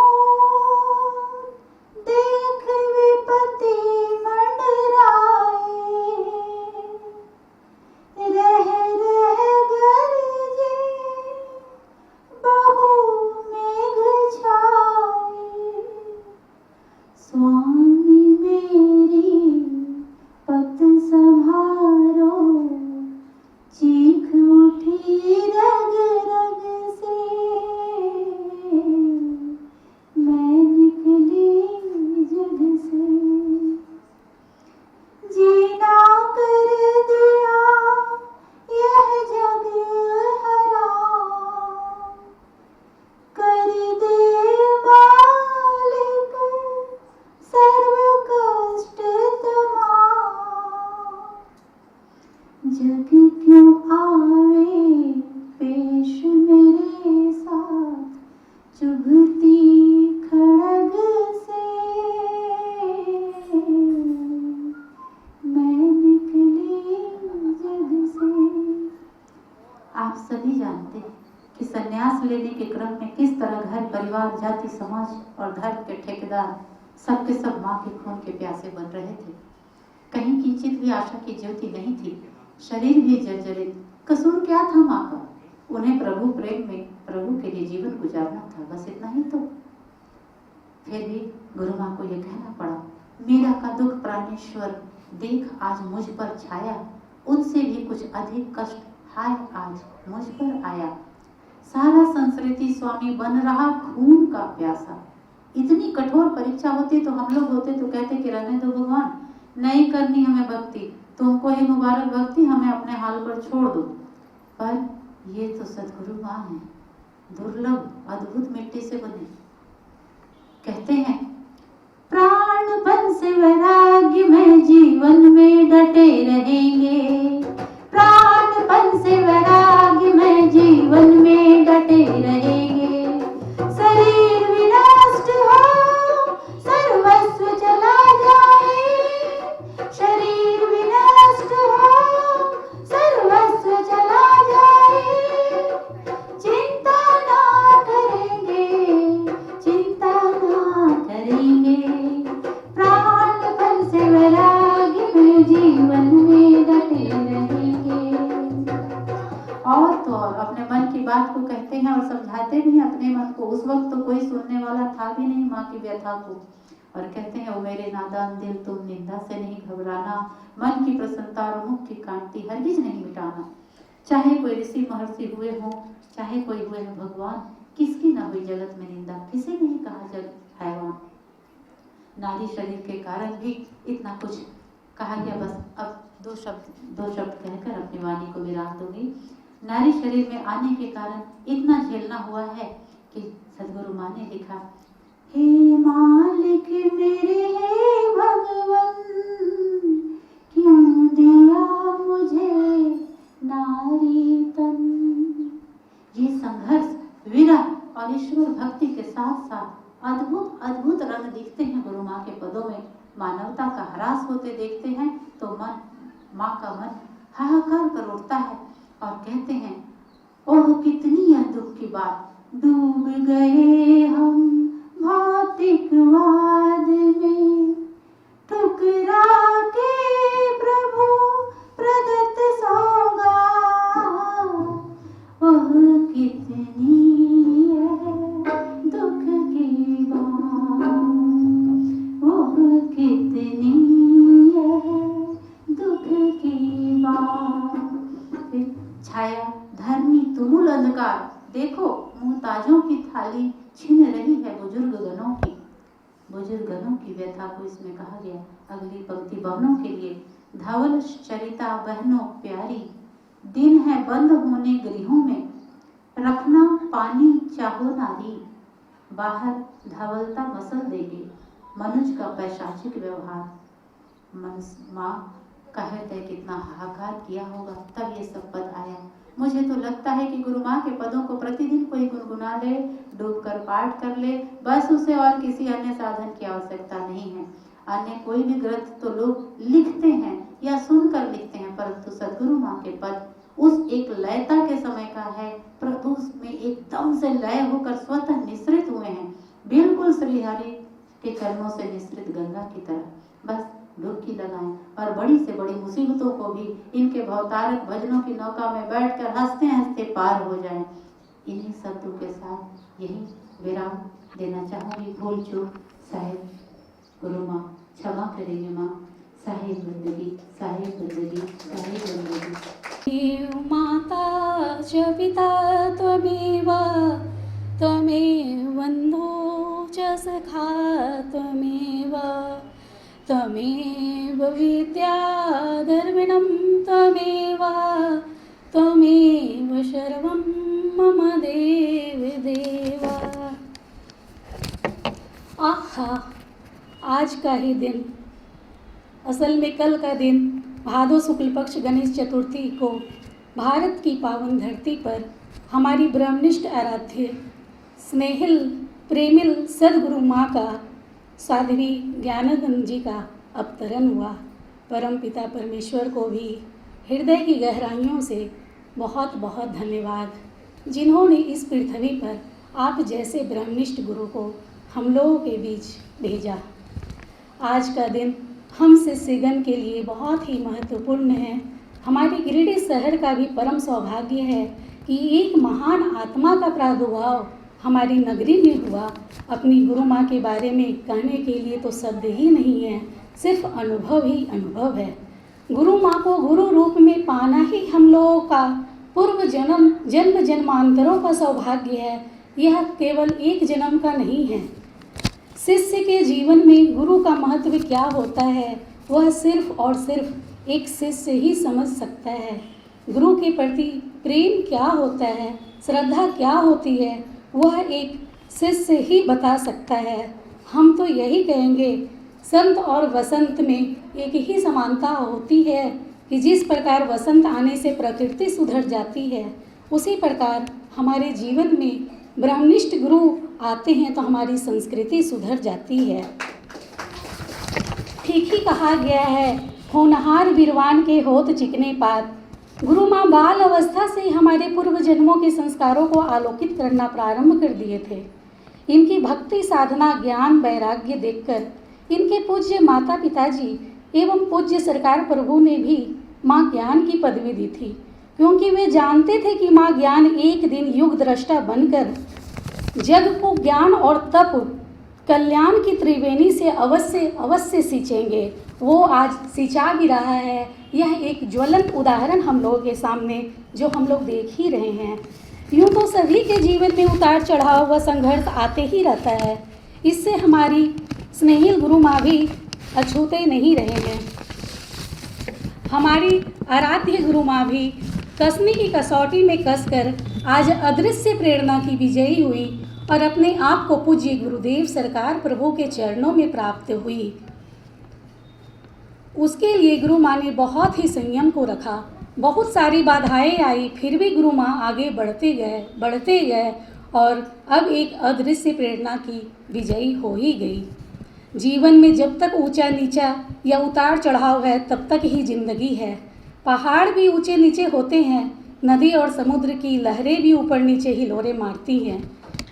देख विपत्ति मंडराए, रह रह गरजे बहु मेघ छाए। स्वामी मेरी पत संभारो, चीख उठी रग रग से, मैं निकली जग से। जीना कर दिया यह जग हराम, कर दे मालिक सर्व कष्ट तमाम। जग क्यों आवे पेश मेरे साथ, चुभती खड़ग से, मैं निकली जग से। आप सभी जानते हैं कि संन्यास लेने के क्रम में किस तरह घर परिवार जाति समाज और धर्म के ठेकेदार सबके सब माँ के खून के प्यासे बन रहे थे। कहीं किंचित भी आशा की ज्योति नहीं थी, शरीर भी जर्जरित। कसूर क्या था माँ का? उन्हें प्रभु प्रेम में प्रभु के लिए जीवन गुजारना था, बस इतना ही तो। फिर भी गुरु माँ को यह कहना पड़ा, मीरा का दुख प्राणेश्वर देख आज मुझ पर छाया, उनसे भी कुछ अधिक कष्ट हाय आज मुझ पर आया। सारा संस्कृति स्वामी बन रहा खून का प्यासा। इतनी कठोर परीक्षा होती तो हम लोग होते तो कहते कि रहने दो भगवान, नहीं करनी हमें भक्ति, तुमको ही मुबारक भक्ति, हमें अपने हाल पर छोड़ दो। पर ये तो सदगुरु माँ है, दुर्लभ अद्भुत मिट्टी से बने। कहते हैं प्राणपन से वैराग्य में जीवन में डटे रहेंगे, प्राणपन से वैराग्य में जीवन में डटे रहेंगे। शरीर विनष्ट हो सर्वस्व चला जाए, शरीर विनष्ट हो सर्वस्व चला जाए। चिंता ना करेंगे, चिंता ना करेंगे, प्राणपन से वैराग्य में जीवन में डटे रहेंगे। और तो और अपने मन की बात को कहते हैं और समझाते भी हैं अपने मन को। उस वक्त तो कोई सुनने वाला था भी नहीं माँ की व्यथा को। और कहते हैं, ओ मेरे नादान दिल तुम निंदा से नहीं घबराना, मन की प्रसन्नता और मुख की कांति हरगिज नहीं मिटाना। चाहे कोई ऋषि महर्षि हुए हों, चाहे कोई हुए हो भगवान, किसकी ना हुई जगत में निंदा, किसे नहीं कहा जग हैवान। नारी शरीर के कारण भी इतना कुछ कहा गया। बस अब दो शब्द कहकर अपनी वाणी को विराम दूंगी। नारी शरीर में आने के कारण इतना झेलना हुआ है कि सदगुरु माँ ने लिखा, हे मालिक मेरे हे भगवन, क्यों दिया मुझे नारी तन। ये संघर्ष, विरह और ईश्वर भक्ति के साथ साथ अद्भुत अद्भुत रंग दिखते हैं गुरु माँ के पदों में। मानवता का ह्रास होते देखते हैं तो माँ का मन हाहाकार कर उठता है और कहते हैं, ओह कितनी यह दुख की बात, डूब गए हम भौतिकवाद में, ठुकरा के प्रभु प्रदत्त सौगात। ओह कितनी है दुख की बात, ओह कितनी है दुख की बात। छाया धर्मी तुमुल अंधकार, देखो मुहताजों की थाली छिन रही है बुजुर्गगणों की। बुजुर्गगणों की व्यथा को इसमें कहा गया। अगली पंक्ति बहनों के लिए, धवल चरिता बहनों प्यारी, दिन है बंद होने गृहों में, रखना पानी चाहो नारी, बाहर धवलता मसल देंगे, मनुज का पैशाचिक व्यवहार। माँ का हृदय कितना हाहाकार किया होगा, तब ये सब पद आया। मुझे तो लगता है कि गुरु माँ के पदों को प्रतिदिन कोई गुनगुना ले, डूबकर पाठ कर ले, बस उसे और किसी अन्य साधन की आवश्यकता नहीं है। अन्य कोई भी ग्रंथ तो लोग लिखते हैं या सुनकर लिखते हैं, परंतु सद्गुरु माँ के पद उस एक लयता के समय का है। प्रभु में एकदम से लय होकर स्वतः निसृत हुए हैं, बिल्कुल श्रीहरि के चरणों से निसृत गंगा की तरह। बस डुबकी लगाएं और बड़ी से बड़ी मुसीबतों को भी इनके भवतारक भजनों की नौका में बैठकर हंसते हंसते पार हो जाएं। इन्हीं शब्दों के साथ यही विराम देना चाहूंगी। भूल चूक साहिब गुरु माँ क्षमा करेंगे माँ। साहिब बंदगी, साहिब बंदगी, साहिब बंदगी। माता च पिता त्वमेव, त्वमेव बन्धो च सखा त्वमेव, त्वमेव विद्या द्रविणं त्वमेव, त्वमेव सर्वं मम देव देव। आहा, आज का ही दिन, असल में कल का दिन भादो शुक्ल पक्ष गणेश चतुर्थी को भारत की पावन धरती पर हमारी ब्रह्मनिष्ठ आराध्य स्नेहिल प्रेमिल सद्गुरु माँ का साध्वी ज्ञानानंद जी का अवतरण हुआ। परम पिता परमेश्वर को भी हृदय की गहराइयों से बहुत बहुत धन्यवाद, जिन्होंने इस पृथ्वी पर आप जैसे ब्रह्मनिष्ठ गुरु को हम लोगों के बीच भेजा। आज का दिन हम शिष्यगण के लिए बहुत ही महत्वपूर्ण है। हमारे गिरिडीह शहर का भी परम सौभाग्य है कि एक महान आत्मा का प्रादुर्भाव हमारी नगरी में हुआ। अपनी गुरु माँ के बारे में कहने के लिए तो शब्द ही नहीं है, सिर्फ अनुभव ही अनुभव है। गुरु माँ को गुरु रूप में पाना ही हम लोगों का पूर्व जन्म जन्मांतरों का सौभाग्य है। यह केवल एक जन्म का नहीं है। शिष्य के जीवन में गुरु का महत्व क्या होता है, वह सिर्फ और सिर्फ एक शिष्य ही समझ सकता है। गुरु के प्रति प्रेम क्या होता है, श्रद्धा क्या होती है, वह एक शिष्य ही बता सकता है। हम तो यही कहेंगे, संत और वसंत में एक ही समानता होती है कि जिस प्रकार वसंत आने से प्रकृति सुधर जाती है, उसी प्रकार हमारे जीवन में ब्रह्मनिष्ठ गुरु आते हैं तो हमारी संस्कृति सुधर जाती है। ठीक ही कहा गया है, होनहार बिरवान के होत चिकने पात। गुरु माँ बाल अवस्था से हमारे पूर्व जन्मों के संस्कारों को आलोकित करना प्रारंभ कर दिए थे। इनकी भक्ति साधना ज्ञान वैराग्य देखकर इनके पूज्य माता पिताजी एवं पूज्य सरकार प्रभु ने भी माँ ज्ञान की पदवी दी थी, क्योंकि वे जानते थे कि माँ ज्ञान एक दिन युग दृष्टा बनकर जग को ज्ञान और तप कल्याण की त्रिवेणी से अवश्य सींचेंगे। वो आज सिंचा भी रहा है। यह एक ज्वलंत उदाहरण हम लोगों के सामने जो हम लोग देख ही रहे हैं। यूँ तो सभी के जीवन में उतार चढ़ाव व संघर्ष आते ही रहता है। इससे हमारी स्नेहिल गुरु माँ भी अछूते नहीं रहे हैं। हमारी आराध्य गुरु माँ भी कसने की कसौटी में कसकर आज अदृश्य प्रेरणा की विजयी हुई और अपने आप को पूज्य गुरुदेव सरकार प्रभु के चरणों में प्राप्त हुई। उसके लिए गुरु माँ ने बहुत ही संयम को रखा। बहुत सारी बाधाएं आई, फिर भी गुरु माँ आगे बढ़ते गए और अब एक अदृश्य प्रेरणा की विजयी हो ही गई। जीवन में जब तक ऊंचा नीचा या उतार चढ़ाव है, तब तक ही जिंदगी है। पहाड़ भी ऊंचे नीचे होते हैं, नदी और समुद्र की लहरें भी ऊपर नीचे हिलोरे मारती हैं।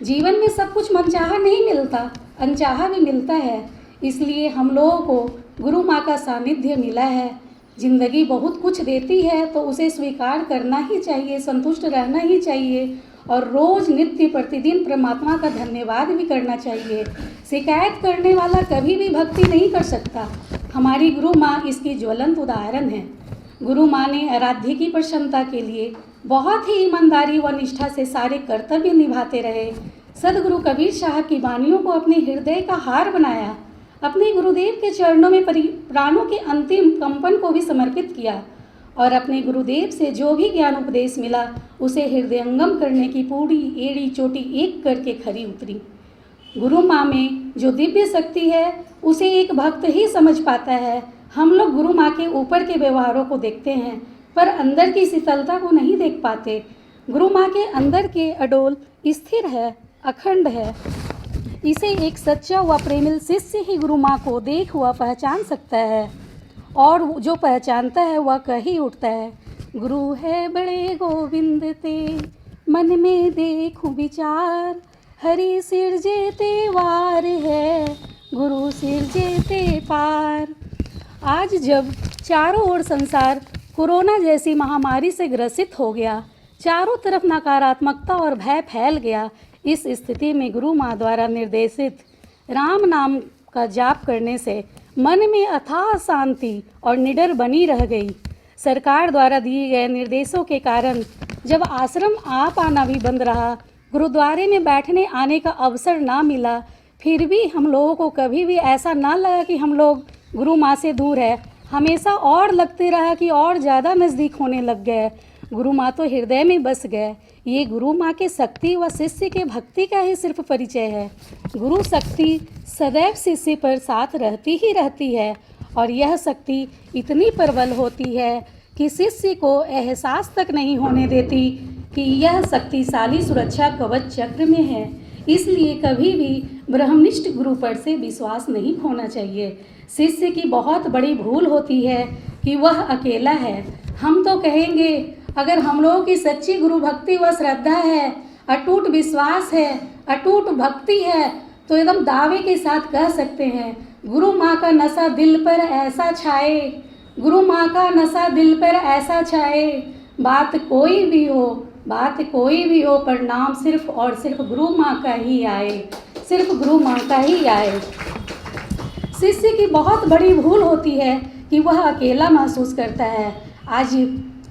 जीवन में सब कुछ मनचाहा नहीं मिलता, अनचाहा भी मिलता है। इसलिए हम लोगों को गुरु माँ का सानिध्य मिला है। जिंदगी बहुत कुछ देती है तो उसे स्वीकार करना ही चाहिए, संतुष्ट रहना ही चाहिए और रोज़ नित्य प्रतिदिन परमात्मा का धन्यवाद भी करना चाहिए। शिकायत करने वाला कभी भी भक्ति नहीं कर सकता। हमारी गुरु माँ इसकी ज्वलंत उदाहरण है। गुरु माँ ने आराध्य की प्रसन्नता के लिए बहुत ही ईमानदारी व निष्ठा से सारे कर्तव्य निभाते रहे। सदगुरु कबीर शाह की वाणियों को अपने हृदय का हार बनाया। अपने गुरुदेव के चरणों में प्राणों के अंतिम कंपन को भी समर्पित किया और अपने गुरुदेव से जो भी ज्ञान उपदेश मिला उसे हृदयंगम करने की पूरी एड़ी चोटी एक करके खरी उतरी। गुरु माँ में जो दिव्य शक्ति है उसे एक भक्त ही समझ पाता है। हम लोग गुरु माँ के ऊपर के व्यवहारों को देखते हैं, पर अंदर की शीतलता को नहीं देख पाते। गुरु माँ के अंदर के अडोल स्थिर है, अखंड है। इसे एक सच्चा व प्रेमिल शिष्य ही गुरु माँ को देख हुआ पहचान सकता है, और जो पहचानता है वह कह ही उठता है, गुरु है बड़े गोविंद ते, मन में देखूं विचार, हरि सिरजे ते वार है, गुरु सिरजे ते पार। आज जब चारों ओर संसार कोरोना जैसी महामारी से ग्रसित हो गया, चारों तरफ नकारात्मकता और भय फैल गया, इस स्थिति में गुरु माँ द्वारा निर्देशित राम नाम का जाप करने से मन में अथाह शांति और निडर बनी रह गई। सरकार द्वारा दिए गए निर्देशों के कारण जब आश्रम आ पाना भी बंद रहा, गुरुद्वारे में बैठने आने का अवसर ना मिला, फिर भी हम लोगों को कभी भी ऐसा ना लगा कि हम लोग गुरु माँ से दूर है। हमेशा और लगते रहा कि और ज़्यादा नज़दीक होने लग गए। गुरु माँ तो हृदय में बस गए। ये गुरु माँ के शक्ति व शिष्य के भक्ति का ही सिर्फ परिचय है। गुरु शक्ति सदैव शिष्य पर साथ रहती ही रहती है, और यह शक्ति इतनी प्रबल होती है कि शिष्य को एहसास तक नहीं होने देती कि यह शक्तिशाली सुरक्षा कवच चक्र में है। इसलिए कभी भी ब्रह्मनिष्ठ गुरु पर से विश्वास नहीं खोना चाहिए। शिष्य की बहुत बड़ी भूल होती है कि वह अकेला है। हम तो कहेंगे, अगर हम लोगों की सच्ची गुरु भक्ति व श्रद्धा है, अटूट विश्वास है, अटूट भक्ति है, तो एकदम दावे के साथ कह सकते हैं, गुरु माँ का नशा दिल पर ऐसा छाए, गुरु माँ का नशा दिल पर ऐसा छाए, बात कोई भी हो, बात कोई भी हो, पर नाम सिर्फ और सिर्फ गुरु माँ का ही आए, सिर्फ गुरु माँ का ही आए। शिष्य की बहुत बड़ी भूल होती है कि वह अकेला महसूस करता है। आज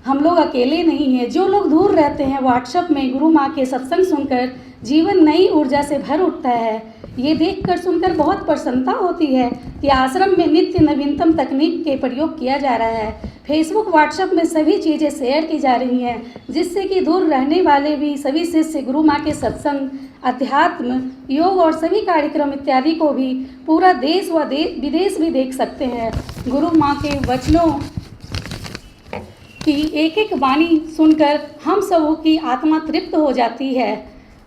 हम लोग अकेले नहीं हैं। जो लोग दूर रहते हैं, व्हाट्सएप में गुरु माँ के सत्संग सुनकर जीवन नई ऊर्जा से भर उठता है। ये देखकर सुनकर बहुत प्रसन्नता होती है कि आश्रम में नित्य नवीनतम तकनीक के प्रयोग किया जा रहा है। फेसबुक व्हाट्सएप में सभी चीज़ें शेयर की जा रही हैं, जिससे कि दूर रहने वाले भी सभी शिष्य गुरु माँ के सत्संग, अध्यात्म, योग और सभी कार्यक्रम इत्यादि को भी पूरा देश व विदेश भी देख सकते हैं। गुरु माँ के वचनों की एक एक वाणी सुनकर हम सबों की आत्मा तृप्त हो जाती है।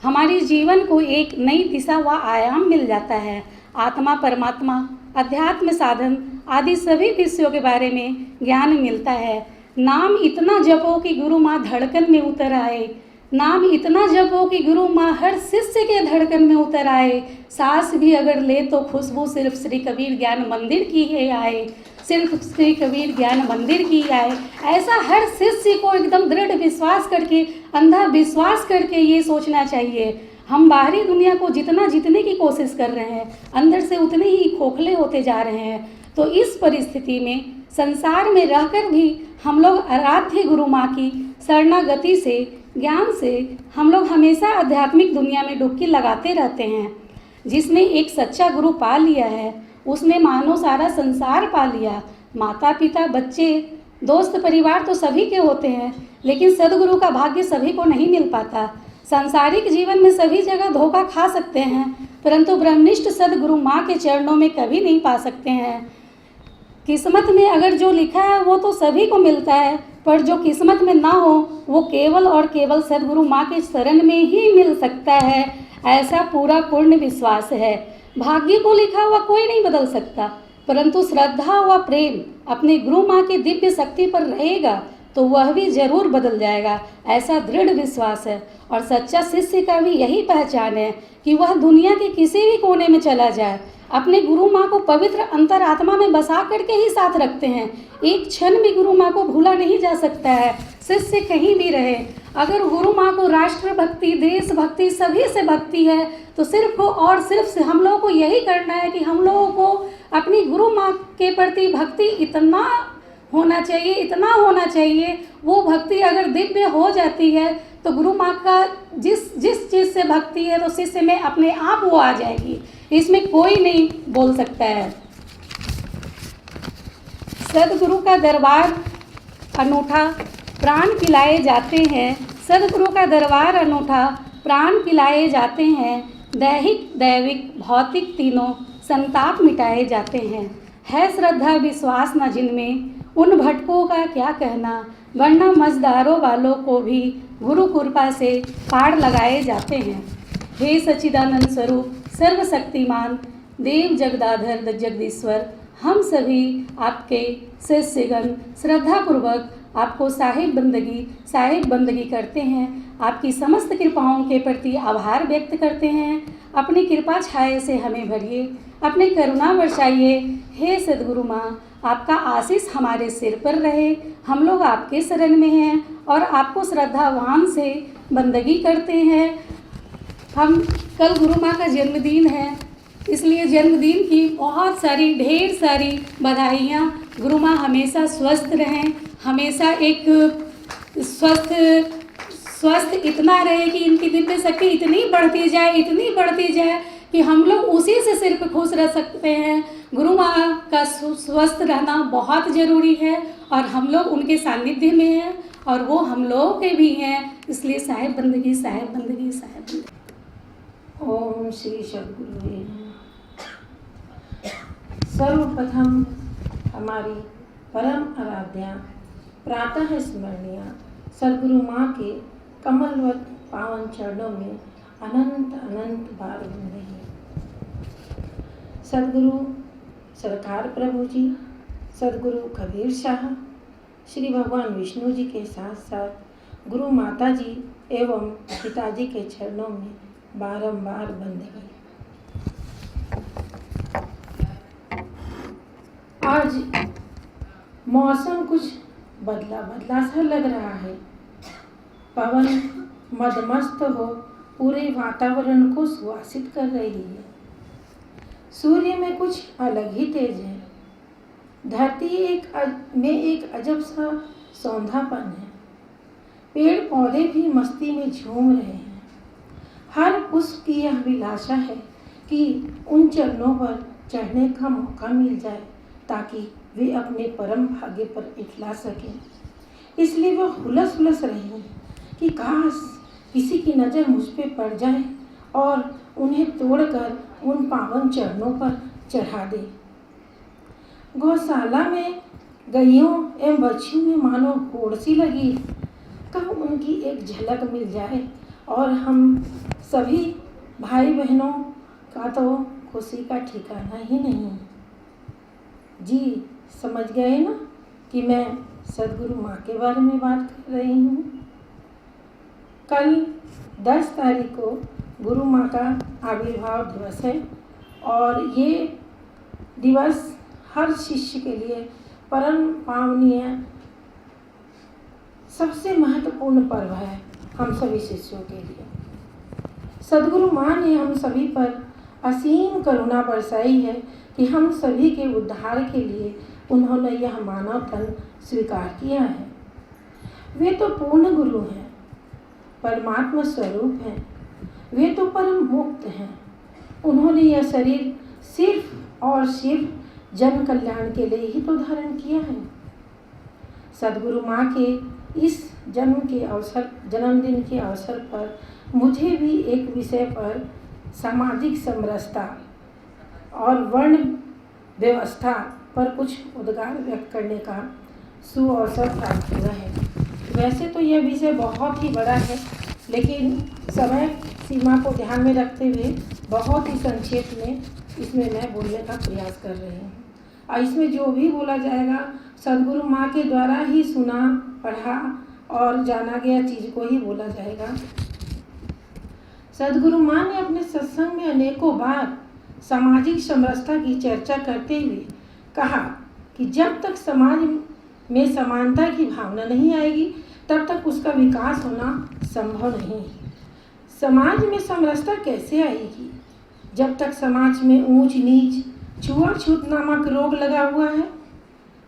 हमारे जीवन को एक नई दिशा व आयाम मिल जाता है। आत्मा, परमात्मा, अध्यात्म, साधन आदि सभी विषयों के बारे में ज्ञान मिलता है। नाम इतना जपो कि गुरु माँ धड़कन में उतर आए, नाम इतना जपो कि गुरु माँ हर शिष्य के धड़कन में उतर आए। सांस भी अगर ले तो खुशबू सिर्फ श्री कबीर ज्ञान मंदिर की ही आए, सिर्फ श्री कबीर ज्ञान मंदिर की आए। ऐसा हर शिष्य को एकदम दृढ़ विश्वास करके, अंधा विश्वास करके ये सोचना चाहिए। हम बाहरी दुनिया को जितना जीतने की कोशिश कर रहे हैं, अंदर से उतने ही खोखले होते जा रहे हैं। तो इस परिस्थिति में संसार में रहकर भी हम लोग आराध्य गुरु माँ की शरणागति से, ज्ञान से हम लोग हमेशा आध्यात्मिक दुनिया में डुबकी लगाते रहते हैं। जिसने एक सच्चा गुरु पा लिया है, उसने मानो सारा संसार पा लिया। माता पिता, बच्चे, दोस्त, परिवार तो सभी के होते हैं, लेकिन सदगुरु का भाग्य सभी को नहीं मिल पाता। सांसारिक जीवन में सभी जगह धोखा खा सकते हैं, परंतु ब्रह्मनिष्ठ सदगुरु माँ के चरणों में कभी नहीं पा सकते हैं। किस्मत में अगर जो लिखा है वो तो सभी को मिलता है, पर जो किस्मत में ना हो वो केवल और केवल सदगुरु माँ के शरण में ही मिल सकता है। ऐसा पूरा पूर्ण विश्वास है। भाग्य को लिखा हुआ कोई नहीं बदल सकता, परंतु श्रद्धा व प्रेम अपने गुरु माँ की दिव्य शक्ति पर रहेगा तो वह भी जरूर बदल जाएगा। ऐसा दृढ़ विश्वास है। और सच्चा शिष्य का भी यही पहचान है कि वह दुनिया के किसी भी कोने में चला जाए, अपने गुरु माँ को पवित्र अंतरात्मा में बसा करके ही साथ रखते हैं। एक क्षण भी गुरु माँ को भूला नहीं जा सकता है। शिष्य कहीं भी रहे, अगर गुरु माँ को राष्ट्र भक्ति, देश भक्ति, सभी से भक्ति है तो सिर्फ और सिर्फ हम लोगों को यही करना है कि हम लोगों को अपनी गुरु माँ के प्रति भक्ति इतना होना चाहिए, इतना होना चाहिए। वो भक्ति अगर दिव्य हो जाती है तो गुरु माँ का जिस चीज़ से भक्ति है तो शिष्य में अपने आप वो आ जाएगी। इसमें कोई नहीं बोल सकता है। सदगुरु का दरबार अनूठा, प्राण पिलाए जाते हैं। सदगुरु का दरबार अनूठा, प्राण पिलाए जाते हैं। दैहिक, दैविक, भौतिक तीनों संताप मिटाए जाते हैं। है श्रद्धा विश्वास न जिनमें, उन भटकों का क्या कहना, वरना मजदारों वालों को भी गुरु कृपा से पार लगाए जाते हैं। हे सच्चिदानंद स्वरूप, सर्वशक्तिमान देव जगदाधर जगदीश्वर, हम सभी आपके शिष्यगण श्रद्धापूर्वक आपको साहिब बंदगी करते हैं। आपकी समस्त कृपाओं के प्रति आभार व्यक्त करते हैं। अपनी कृपा छाया से हमें भरिए, अपनी करुणा वर्षाइए। हे सद्गुरु माँ, आपका आशीष हमारे सिर पर रहे। हम लोग आपके शरण में हैं और आपको श्रद्धावान से बंदगी करते हैं। हम कल गुरु माँ का जन्मदिन है, इसलिए जन्मदिन की बहुत सारी ढेर सारी बधाइयाँ। गुरु माँ हमेशा स्वस्थ रहें, हमेशा एक स्वस्थ इतना रहे कि इनकी दिव्य शक्ति इतनी बढ़ती जाए कि हम लोग उसी से सिर्फ खुश रह सकते हैं। गुरु माँ का स्वस्थ रहना बहुत ज़रूरी है और हम लोग उनके सानिध्य में हैं और वो हम लोगों के भी हैं। इसलिए साहिब बंदगी। ओम श्री सद्गुरु। सर्वप्रथम हमारी परम आराध्या प्रातः स्मरणीय सद्गुरु माँ के कमलवत पावन चरणों में अनंत अनंत बार वंदे। सद्गुरु सरकार प्रभु जी, सद्गुरु कबीर शाह, श्री भगवान विष्णु जी के साथ साथ गुरु माता जी एवं पिताजी के चरणों में बारंबार बंदगी। आज मौसम कुछ बदला सा लग रहा है। पवन मदमस्त हो पूरे वातावरण को सुवासित कर रही है। सूर्य में कुछ अलग ही तेज है। धरती में एक अजब सा सौंधापन है। पेड़ पौधे भी मस्ती में झूम रहे हैं। हर पुष्प की यह अभिलाषा है कि उन चरणों पर चढ़ने का मौका मिल जाए ताकि वे अपने परम भाग्य पर इठला सकें। इसलिए वह हुलस रहे हैं कि काश किसी की नज़र मुझ पे पड़ जाए और उन्हें तोड़कर उन पावन चरणों पर चढ़ा दे। गौशाला में गैयों एवं बच्चियों में मानो होड़ सी लगी। कब उनकी एक झलक मिल जाए और हम सभी भाई बहनों का तो खुशी का ठिकाना ही नहीं। जी समझ गए ना कि मैं सद्गुरु माँ के बारे में बात कर रही हूँ। कल 10 तारीख को गुरु माँ का आविर्भाव दिवस है और ये दिवस हर शिष्य के लिए परम पावनीय सबसे महत्वपूर्ण पर्व है। हम सभी शिष्यों के लिए सद्गुरु माँ ने हम सभी पर असीम करुणा बरसाई है कि हम सभी के उद्धार के लिए उन्होंने यह मानव तन स्वीकार किया है। वे तो पूर्ण गुरु हैं, परमात्मा स्वरूप हैं, वे तो परम मुक्त हैं। उन्होंने यह शरीर सिर्फ और सिर्फ जन कल्याण के लिए ही तो धारण किया है। सद्गुरु माँ के इस जन्मदिन के अवसर पर मुझे भी एक विषय पर सामाजिक समरसता और वर्ण व्यवस्था पर कुछ उद्गार व्यक्त करने का सुअवसर प्राप्त हुआ है। वैसे तो यह विषय बहुत ही बड़ा है, लेकिन समय सीमा को ध्यान में रखते हुए बहुत ही संक्षेप में इसमें मैं बोलने का प्रयास कर रही हूँ। और इसमें जो भी बोला जाएगा सद्गुरु माँ के द्वारा ही सुना, पढ़ा और जाना गया चीज़ को ही बोला जाएगा। सद्गुरु माँ ने अपने सत्संग में अनेकों बार सामाजिक समरसता की चर्चा करते हुए कहा कि जब तक समाज में समानता की भावना नहीं आएगी तब तक उसका विकास होना संभव नहीं। समाज में समरसता कैसे आएगी जब तक समाज में ऊंच नीच, छुआछूत नामक रोग लगा हुआ है।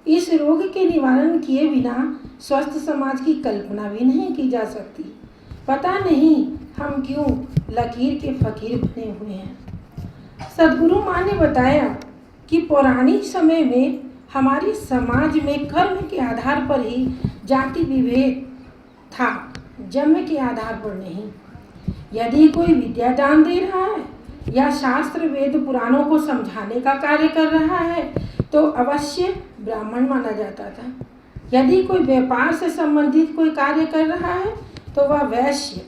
इस रोग के निवारण किए बिना स्वस्थ समाज की कल्पना भी नहीं की जा सकती। पता नहीं हम क्यों लकीर के फकीर बने हुए हैं। सद्गुरु माँ ने बताया कि पौराणिक समय में हमारे समाज में कर्म के आधार पर ही जाति विभेद था, जन्म के आधार पर नहीं। यदि कोई विद्या दान दे रहा है या शास्त्र वेद पुराणों को समझाने का कार्य कर रहा है तो अवश्य ब्राह्मण माना जाता था। यदि कोई व्यापार से संबंधित कोई कार्य कर रहा है तो वह वैश्य,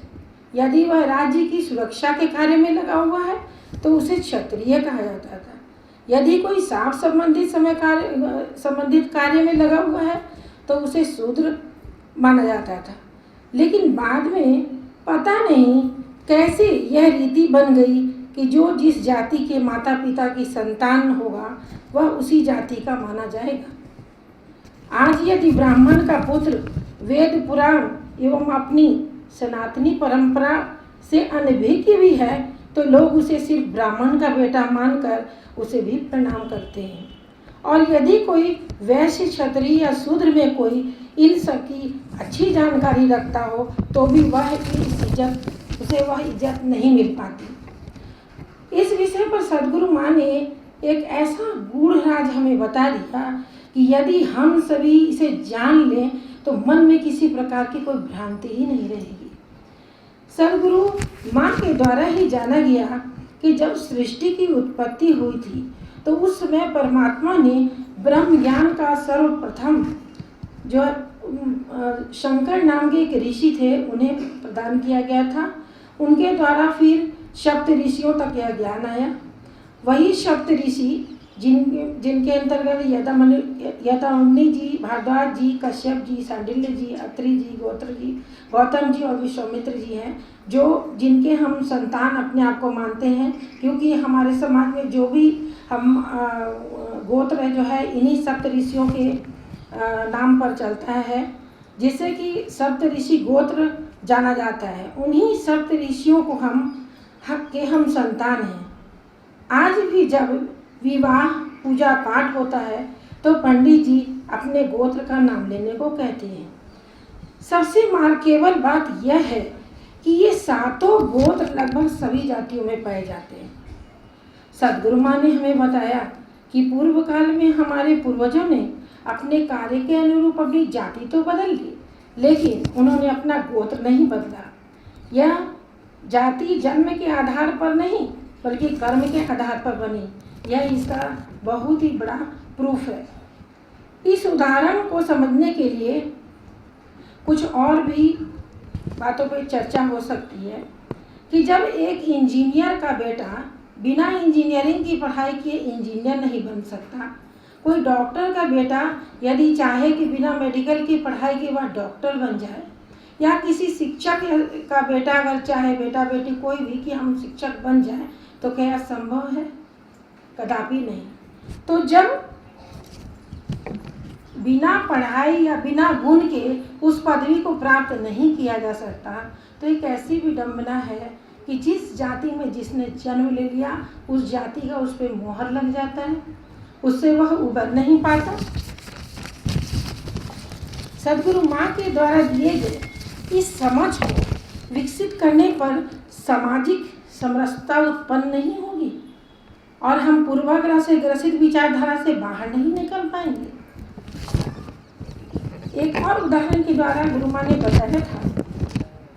यदि वह राज्य की सुरक्षा के कार्य में लगा हुआ है तो उसे क्षत्रिय कहा जाता था। यदि कोई साफ संबंधित कार्य में लगा हुआ है तो उसे शूद्र माना जाता था। लेकिन बाद में पता नहीं कैसे यह रीति बन गई कि जो जिस जाति के माता पिता की संतान होगा वह उसी जाति का माना जाएगा। आज यदि ब्राह्मण का पुत्र वेद पुराण एवं अपनी सनातनी परंपरा से अनभिज्ञ भी है तो लोग उसे सिर्फ ब्राह्मण का बेटा मानकर उसे भी प्रणाम करते हैं। और यदि कोई वैश्य, क्षत्रिय या शूद्र में कोई इन सब की अच्छी जानकारी रखता हो तो भी उसे वह इज्जत नहीं मिल पाती। इस विषय पर सद्गुरु माँ ने एक ऐसा गूढ़ राज हमें बता दिया कि यदि हम सभी इसे जान लें तो मन में किसी प्रकार की कोई भ्रांति ही नहीं रहेगी। सद्गुरु माँ के द्वारा ही जाना गया कि जब सृष्टि की उत्पत्ति हुई थी तो उस समय परमात्मा ने ब्रह्म ज्ञान का सर्वप्रथम जो शंकर नाम के एक ऋषि थे उन्हें प्रदान किया गया था। उनके द्वारा फिर सप्त ऋषियों तक यह ज्ञान आया। वही सप्त ऋषि जिनके अंतर्गत यदामुनि जी, भारद्वाज जी, कश्यप जी, सांडिल्य जी, अत्रि जी, गौतम जी और विश्वामित्र जी हैं, जिनके हम संतान अपने आप को मानते हैं, क्योंकि हमारे समाज में जो भी हम गोत्र जो है इन्हीं सप्त ऋषियों के नाम पर चलता है, जिससे कि सप्त ऋषि गोत्र जाना जाता है। उन्हीं सप्त ऋषियों को हम संतान हैं। आज भी जब विवाह पूजा पाठ होता है तो पंडित जी अपने गोत्र का नाम लेने को कहते हैं। सबसे केवल बात यह है कि ये सातों गोत्र लगभग सभी जातियों में पाए जाते हैं। सद्गुरु माँ ने हमें बताया कि पूर्व काल में हमारे पूर्वजों ने अपने कार्य के अनुरूप अपनी जाति तो बदल ली, लेकिन उन्होंने अपना गोत्र नहीं बदला। यह जाति जन्म के आधार पर नहीं बल्कि कर्म के आधार पर बनी। यह इसका बहुत ही बड़ा प्रूफ है। इस उदाहरण को समझने के लिए कुछ और भी बातों पर चर्चा हो सकती है कि जब एक इंजीनियर का बेटा बिना इंजीनियरिंग की पढ़ाई किए इंजीनियर नहीं बन सकता, कोई डॉक्टर का बेटा यदि चाहे कि बिना मेडिकल की पढ़ाई के वह डॉक्टर बन जाए, या किसी शिक्षक का बेटा अगर चाहे, बेटा बेटी कोई भी, कि हम शिक्षक बन जाए, तो क्या संभव है? कदापि नहीं। तो जब बिना पढ़ाई या बिना गुण के उस पदवी को प्राप्त नहीं किया जा सकता, तो एक ऐसी विडंबना है कि जिस जाति में जिसने जन्म ले लिया उस जाति का उस पर मोहर लग जाता है, उससे वह उबर नहीं पाता। सद्गुरु माँ के द्वारा दिए गए इस समझ को विकसित करने पर सामाजिक समरसता उत्पन्न नहीं होगी और हम पूर्वाग्रह से ग्रसित विचारधारा से बाहर नहीं निकल पाएंगे। एक और उदाहरण के द्वारा गुरु माँ ने बताया था,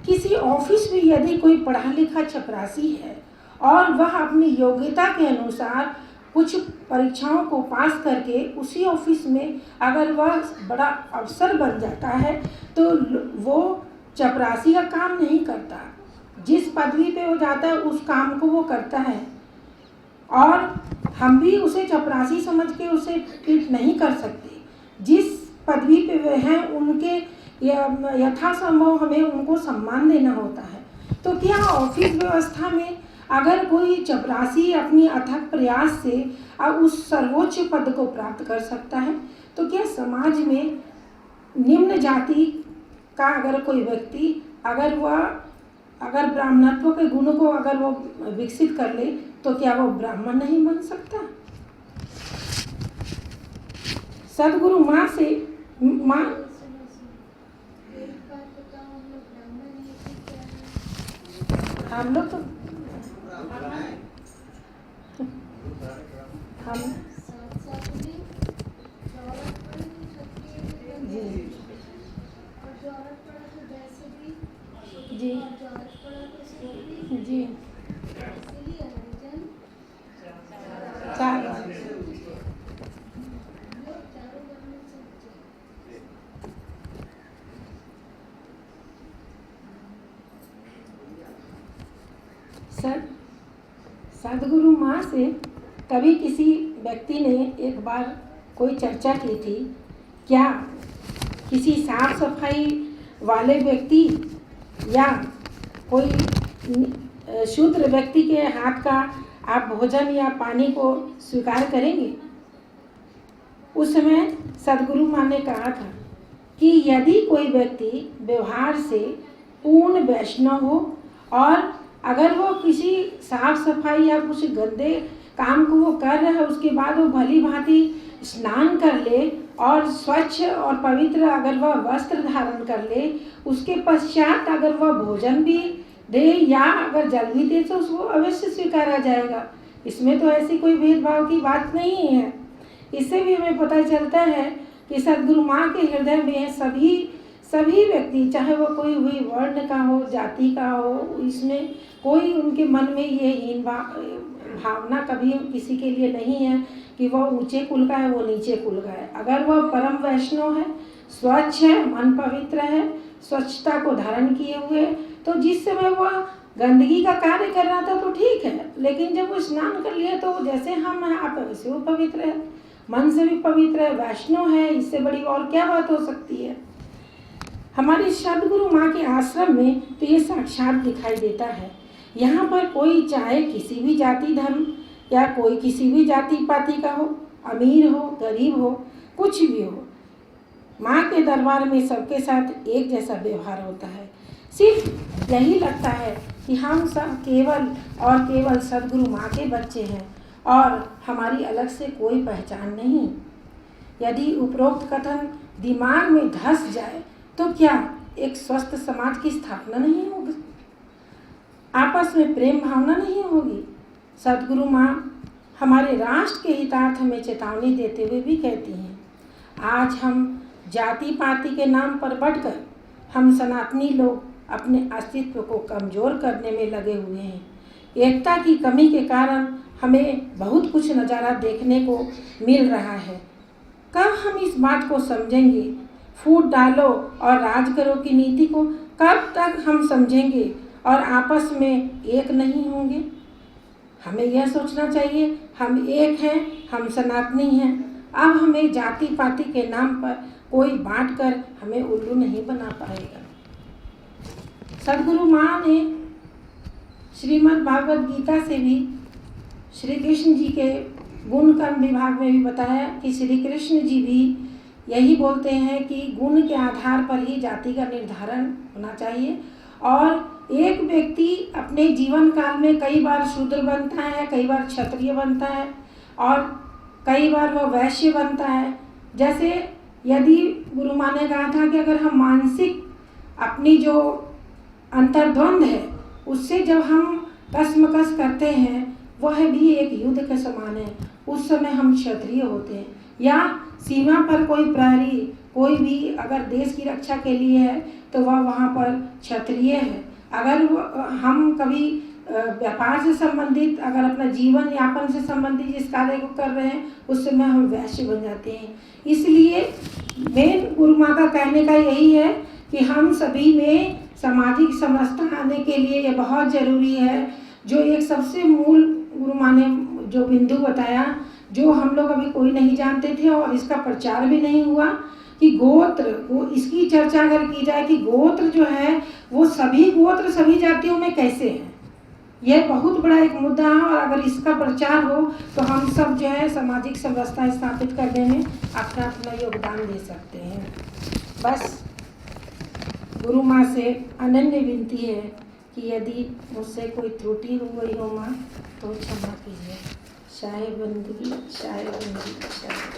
किसी ऑफिस में यदि कोई पढ़ा लिखा चपरासी है और वह अपनी योग्यता के अनुसार कुछ परीक्षाओं को पास करके उसी ऑफिस में अगर वह बड़ा अफसर बन जाता है तो वो चपरासी का काम नहीं करता। जिस पदवी पे वो जाता है उस काम को वो करता है, और हम भी उसे चपरासी समझ के उसे ट्रीट नहीं कर सकते। जिस पदवी पे वे हैं उनके यथासंभव हमें उनको सम्मान देना होता है। तो क्या ऑफिस व्यवस्था में अगर कोई चपरासी अपनी अथक प्रयास से उस सर्वोच्च पद को प्राप्त कर सकता है, तो क्या समाज में निम्न जाति का अगर कोई व्यक्ति अगर ब्राह्मणत्व के गुण को अगर वो विकसित कर ले तो क्या वो ब्राह्मण नहीं बन सकता? सद्गुरु माँ से हम लोग तो हम जी जी सद्गुरु माँ से कभी किसी व्यक्ति ने एक बार कोई चर्चा की थी, क्या किसी साफ सफाई वाले व्यक्ति या कोई शूद्र व्यक्ति के हाथ का आप भोजन या पानी को स्वीकार करेंगे? उस समय सद्गुरु माँ ने कहा था कि यदि कोई व्यक्ति व्यवहार से पूर्ण वैष्णव हो और अगर वो किसी साफ सफाई या कुछ गंदे काम को वो कर रहा है, उसके बाद वो भली भांति स्नान कर ले और स्वच्छ और पवित्र अगर वह वस्त्र धारण कर ले, उसके पश्चात अगर वह भोजन भी दे या अगर जल भी दे तो उसको अवश्य स्वीकारा जाएगा। इसमें तो ऐसी कोई भेदभाव की बात नहीं है। इससे भी हमें पता चलता है कि सद्गुरु माँ के हृदय में सभी व्यक्ति, चाहे वो कोई हुई वर्ण का हो, जाति का हो, इसमें कोई उनके मन में ये हीन भावना कभी किसी के लिए नहीं है कि वह ऊंचे कुल का है, वो नीचे कुल का है। अगर वह परम वैष्णव है, स्वच्छ है, मन पवित्र है, स्वच्छता को धारण किए हुए, तो जिस समय वह गंदगी का कार्य कर रहा था तो ठीक है, लेकिन जब वो स्नान कर लिया तो जैसे हम हैं आप वैसे वो पवित्र है, मन से भी पवित्र है, वैष्णव है। इससे बड़ी और क्या बात हो सकती है? हमारे सद्गुरु माँ के आश्रम में तो ये साक्षात दिखाई देता है। यहाँ पर कोई चाहे किसी भी जाति धर्म या कोई किसी भी जाति पाति का हो, अमीर हो, गरीब हो, कुछ भी हो, माँ के दरबार में सबके साथ एक जैसा व्यवहार होता है। सिर्फ यही लगता है कि हम सब केवल और केवल सद्गुरु माँ के बच्चे हैं और हमारी अलग से कोई पहचान नहीं। यदि उपरोक्त कथन दिमाग में धंस जाए तो क्या एक स्वस्थ समाज की स्थापना नहीं होगी? आपस में प्रेम भावना नहीं होगी? सद्गुरु माँ हमारे राष्ट्र के हितार्थ में चेतावनी देते हुए भी कहती हैं, आज हम जाति पाति के नाम पर बढ़कर हम सनातनी लोग अपने अस्तित्व को कमज़ोर करने में लगे हुए हैं। एकता की कमी के कारण हमें बहुत कुछ नज़ारा देखने को मिल रहा है। कब हम इस बात को समझेंगे? फूट डालो और राज करो की नीति को कब तक हम समझेंगे और आपस में एक नहीं होंगे? हमें यह सोचना चाहिए हम एक हैं, हम सनातनी हैं। अब हमें जाति पाति के नाम पर कोई बांट कर हमें उल्लू नहीं बना पाएगा। सद्गुरु माँ ने श्रीमद् भागवत गीता से भी श्री कृष्ण जी के गुण कर्म विभाग में भी बताया कि श्री कृष्ण जी भी यही बोलते हैं कि गुण के आधार पर ही जाति का निर्धारण होना चाहिए और एक व्यक्ति अपने जीवन काल में कई बार शूद्र बनता है, कई बार क्षत्रिय बनता है और कई बार वह वैश्य बनता है। जैसे यदि गुरु माँ ने कहा था कि अगर हम मानसिक अपनी जो अंतर्द्वंद है उससे जब हम कसमकस करते हैं वह भी एक युद्ध के समान है, उस समय हम क्षत्रिय होते हैं। या सीमा पर कोई प्रहरी कोई भी अगर देश की रक्षा के लिए है तो वह वहाँ पर क्षत्रिय है। अगर हम कभी व्यापार से संबंधित अगर अपना जीवन यापन से संबंधित जिस कार्य को कर रहे हैं उस समय हम वैश्य बन जाते हैं। इसलिए मेन गुरु माँ का कहने का यही है कि हम सभी में सामाजिक समरसता आने के लिए ये बहुत ज़रूरी है। जो एक सबसे मूल गुरु माँ ने जो बिंदु बताया, जो हम लोग अभी कोई नहीं जानते थे और इसका प्रचार भी नहीं हुआ कि गोत्र, वो इसकी चर्चा अगर की जाए कि गोत्र जो है वो सभी गोत्र सभी जातियों में कैसे हैं, यह बहुत बड़ा एक मुद्दा है। और अगर इसका प्रचार हो तो हम सब जो है सामाजिक समरसता स्थापित करने में अपना अपना योगदान दे सकते हैं। बस गुरु माँ से अनन्य विनती है कि यदि मुझसे कोई त्रुटि हो गई हो माँ तो क्षमा कीजिए। शाहे बंदगी शाहे बंदगी शाहे